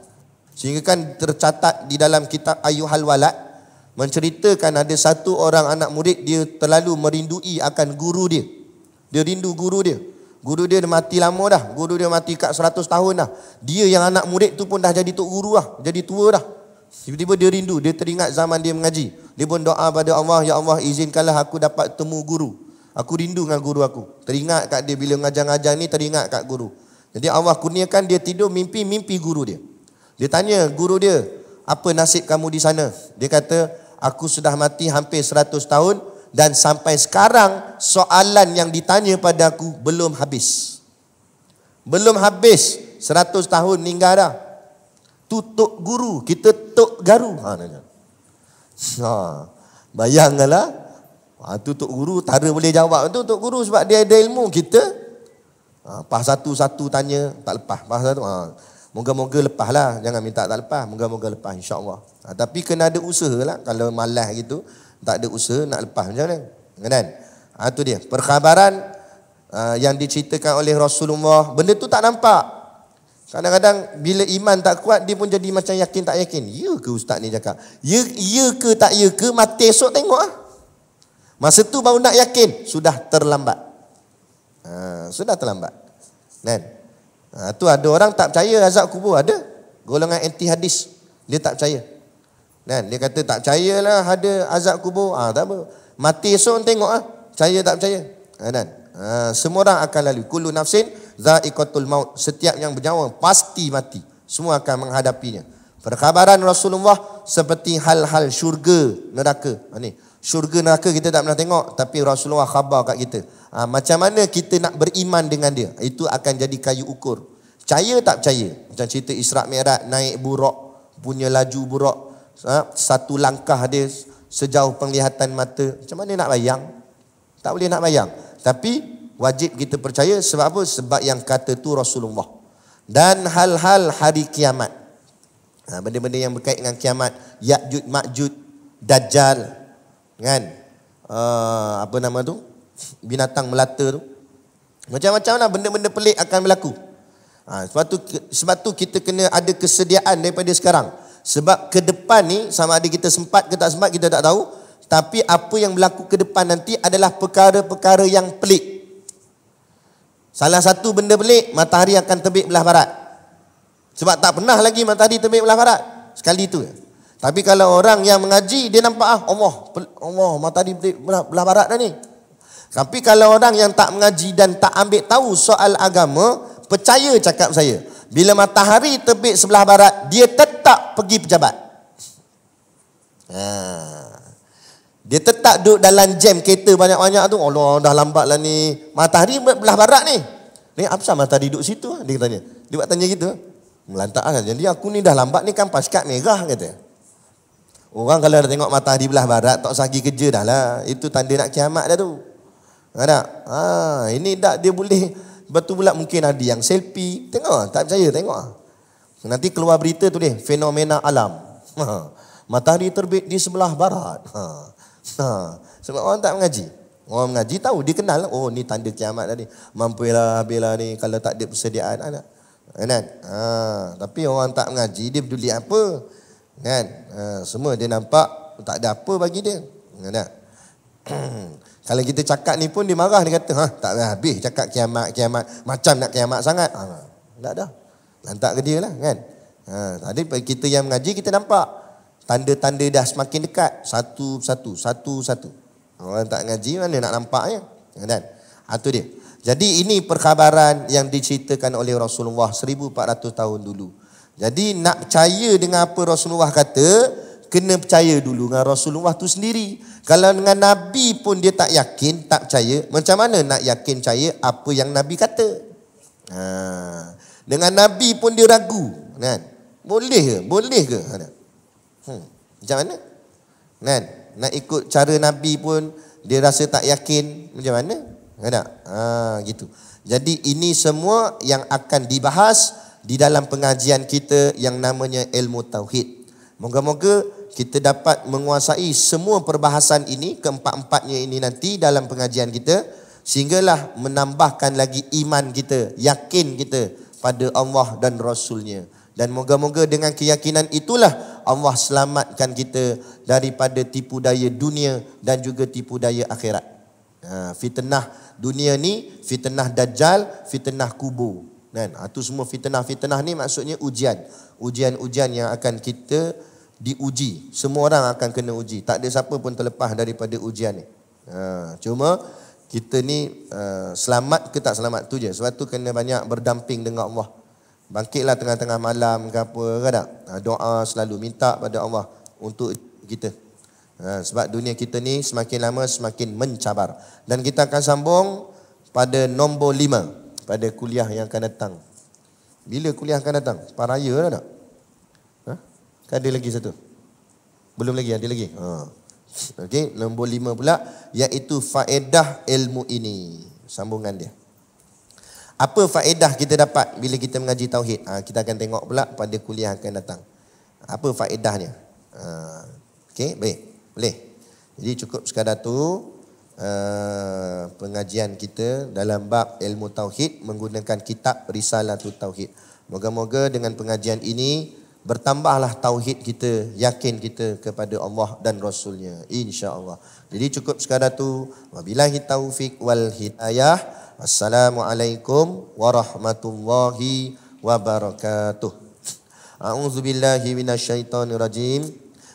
Speaker 1: Sehingga kan tercatat di dalam kitab Ayyuhal Walad, menceritakan ada satu orang anak murid, dia terlalu merindui akan guru dia. Dia rindu guru dia. Guru dia dah mati lama dah. Guru dia mati kat 100 tahun dah. Dia yang anak murid tu pun dah jadi tok guru dah. Jadi tua dah. Tiba-tiba dia rindu. Dia teringat zaman dia mengaji. Dia pun doa pada Allah, ya Allah izinkanlah aku dapat temu guru. Aku rindu dengan guru aku. Teringat kat dia bila ngajar-ngajar ni, teringat kat guru. Jadi Allah kurniakan dia tidur mimpi guru dia. Dia tanya guru dia, apa nasib kamu di sana? Dia kata, aku sudah mati hampir 100 tahun dan sampai sekarang soalan yang ditanya pada aku belum habis. Belum habis. 100 tahun meninggal dah. Tu tok guru, kita tok garu. Bayangkanlah. Tu tok guru, tara boleh jawab tu tok guru sebab dia ada ilmu. Kita pas satu-satu tanya tak lepas. Pas satu moga-moga lepas lah. Jangan minta tak lepas. Moga-moga lepas insya-Allah. Tapi kena ada usaha lah. Kalau malas gitu, tak ada usaha nak lepas macam mana? Kan? Itu dia. Perkhabaran yang diceritakan oleh Rasulullah. Benda tu tak nampak. Kadang-kadang bila iman tak kuat, dia pun jadi macam yakin tak yakin. Ya ke ustaz ni cakap? Ya ke tak ya ke? Mati esok tengok lah. Masa tu baru nak yakin. Sudah terlambat. Sudah terlambat. Kan? Tu ada orang tak percaya azab kubur. Ada. Golongan anti hadis. Dia tak percaya. Kan? Dia kata tak percayalah ada azab kubur. Tak apa. Mati esok tengok lah. Percaya tak percaya. Kan? Semua orang akan lalu. Kullu nafsin za'iqatul maut. Setiap yang bernyawa pasti mati. Semua akan menghadapinya. Perkhabaran Rasulullah seperti hal-hal syurga, neraka. Ni. Syurga neraka kita tak pernah tengok, tapi Rasulullah khabar kat kita. Macam mana kita nak beriman dengan dia? Itu akan jadi kayu ukur. Percaya tak percaya? Macam cerita Isra' Mi'raj, naik burak, punya laju burak, satu langkah dia sejauh penglihatan mata. Macam mana nak bayang? Tak boleh nak bayang. Tapi wajib kita percaya. Sebab apa? Sebab yang kata tu Rasulullah. Dan hal-hal hari kiamat. Benda-benda yang berkait dengan kiamat. Ya'jud, Ma'jud, Dajjal. Kan? Apa nama tu? Binatang melata tu. Macam-macam lah benda-benda pelik akan berlaku. Sebab tu kita kena ada kesediaan daripada sekarang. Sebab ke depan ni, sama ada kita sempat ke tak sempat, kita tak tahu. Tapi apa yang berlaku ke depan nanti adalah perkara-perkara yang pelik. Salah satu benda pelik, matahari akan terbit belah barat. Sebab tak pernah lagi matahari terbit belah barat. Sekali tu. Tapi kalau orang yang mengaji, dia nampak Allah matahari belah barat dah ni. Tapi kalau orang yang tak mengaji dan tak ambil tahu soal agama, percaya cakap saya, bila matahari terbit sebelah barat, dia tetap pergi pejabat. Dia tetap duduk dalam jam kereta banyak-banyak tu. Allah dah lambat lah ni. Matahari belah barat ni. Ni apa sah matahari duduk situ? Dia tanya. Dia buat tanya gitu. Melantak lah. Jadi aku ni dah lambat ni kan pas kad merah kata. Orang kalau dah tengok matahari belah barat, tak usah pergi kerja dah lah. Itu tanda nak kiamat dah tu. Tak? Ini tak dia boleh. Betul pula mungkin ada yang selfie. Tengok, tak percaya, tengok. Nanti keluar berita tu fenomena alam. Matahari terbit di sebelah barat. Sebab orang tak mengaji. Orang mengaji tahu, dia kenal. Oh, ni tanda kiamat dah ni. Mampulah, habislah ni kalau tak ada persediaan. Kan? Tapi orang tak mengaji, dia peduli apa? Kan? Semua dia nampak tak ada apa bagi dia. Kan? Kalau kita cakap ni pun dia marah, dia kata, tak habis cakap kiamat, macam nak kiamat sangat. Tak dah. Lantak ke dia lah kan. Tadi kita yang mengaji kita nampak tanda-tanda dah semakin dekat, satu. Orang tak mengaji mana nak nampaknya. Kan? Itu dia. Jadi ini perkhabaran yang diceritakan oleh Rasulullah 1400 tahun dulu. Jadi nak percaya dengan apa Rasulullah kata, kena percaya dulu dengan Rasulullah tu sendiri. Kalau dengan Nabi pun dia tak yakin, tak percaya, macam mana nak yakin percaya apa yang Nabi kata? Dengan Nabi pun dia ragu, kan? Boleh ke? Macam mana? Kan? Nak ikut cara Nabi pun dia rasa tak yakin, macam mana? Kan? Gitu. Jadi ini semua yang akan dibahas di dalam pengajian kita yang namanya ilmu tauhid. Moga-moga kita dapat menguasai semua perbahasan ini, keempat-empatnya ini nanti dalam pengajian kita, sehinggalah menambahkan lagi iman kita, yakin kita pada Allah dan Rasulnya. Dan moga-moga dengan keyakinan itulah Allah selamatkan kita daripada tipu daya dunia dan juga tipu daya akhirat. Fitnah dunia ni, fitnah dajjal, fitnah kubur. Kan? Itu semua fitnah ni maksudnya ujian-ujian yang akan kita diuji. Semua orang akan kena uji. Tak ada siapa pun terlepas daripada ujian ni. Cuma kita ni selamat ke tak selamat tu je. Sebab tu kena banyak berdamping dengan Allah. Bangkitlah tengah-tengah malam ke apa ke tak? Doa selalu minta pada Allah untuk kita. Sebab dunia kita ni semakin lama semakin mencabar. Dan kita akan sambung pada nombor 5 pada kuliah yang akan datang. Bila kuliah akan datang? Paraya dah tak? Kan ada lagi satu? Belum lagi, ada lagi. Okey, nombor 5 pula, iaitu faedah ilmu ini. Sambungan dia. Apa faedah kita dapat bila kita mengaji tauhid? Kita akan tengok pula pada kuliah akan datang. Apa faedahnya? Okey, baik. Boleh. Jadi cukup sekadar tu pengajian kita dalam bab ilmu tauhid menggunakan kitab Risalatul Tauhid. Moga-moga dengan pengajian ini bertambahlah tauhid kita, yakin kita kepada Allah dan Rasulnya, insya-Allah. Jadi cukup sekadar tu. Wabillahi taufik wal hidayah. Wassalamualaikum warahmatullahi wabarakatuh. A'udzubillahi minasyaitonirrajim.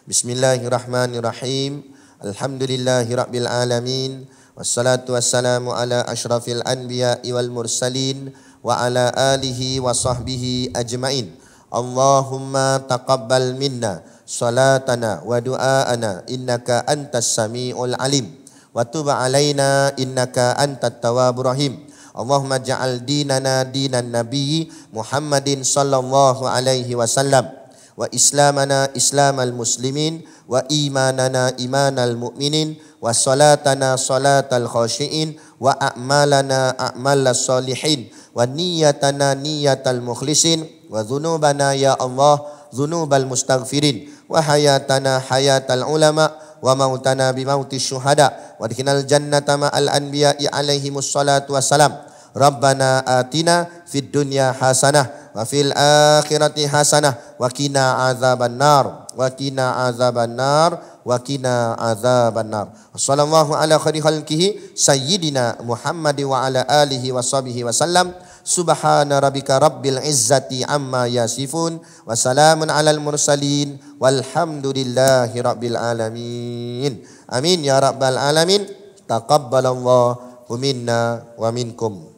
Speaker 1: Bismillahirrahmanirrahim. Alhamdulillahi rabbil alamin. Wassalatu wassalamu ala asyrafil anbiya'i wal mursalin wa ala alihi wa sahbihi ajmain. Allahumma taqabbal minna salatana wa du'aana innaka antas sami'ul alim wa tub alaina innaka antat tawwabur rahim. Allahumma ja'al dinana dinan nabi Muhammadin sallallahu alaihi wasallam wa islamana islamal muslimin wa imanana imanal mu'minin wa salatana salatal khashiin wa a'malana a'malas salihin wa niyatana niyatal mukhlisin wa dhunubana ya Allah dhunubal mustaghfirin wa hayatana hayatal ulama wa mautana bimautis syuhada wa adkhilnal jannata ma'al anbiya'i alaihimus salatu wassalam. Rabbana atina fid dunya hasanah wa fil akhirati hasanah wa qina azabannar wa qina azabannar wa qina azabannar. Sallallahu ala khairi khalqihi sayyidina Muhammad wa ala alihi wa sahbihi wasallam. Subhana rabbika rabbil izzati amma yasifun wa salamun alal mursalin walhamdulillahi rabbil alamin. Amin ya rabbal alamin. Taqabbalallahu minna wa minkum.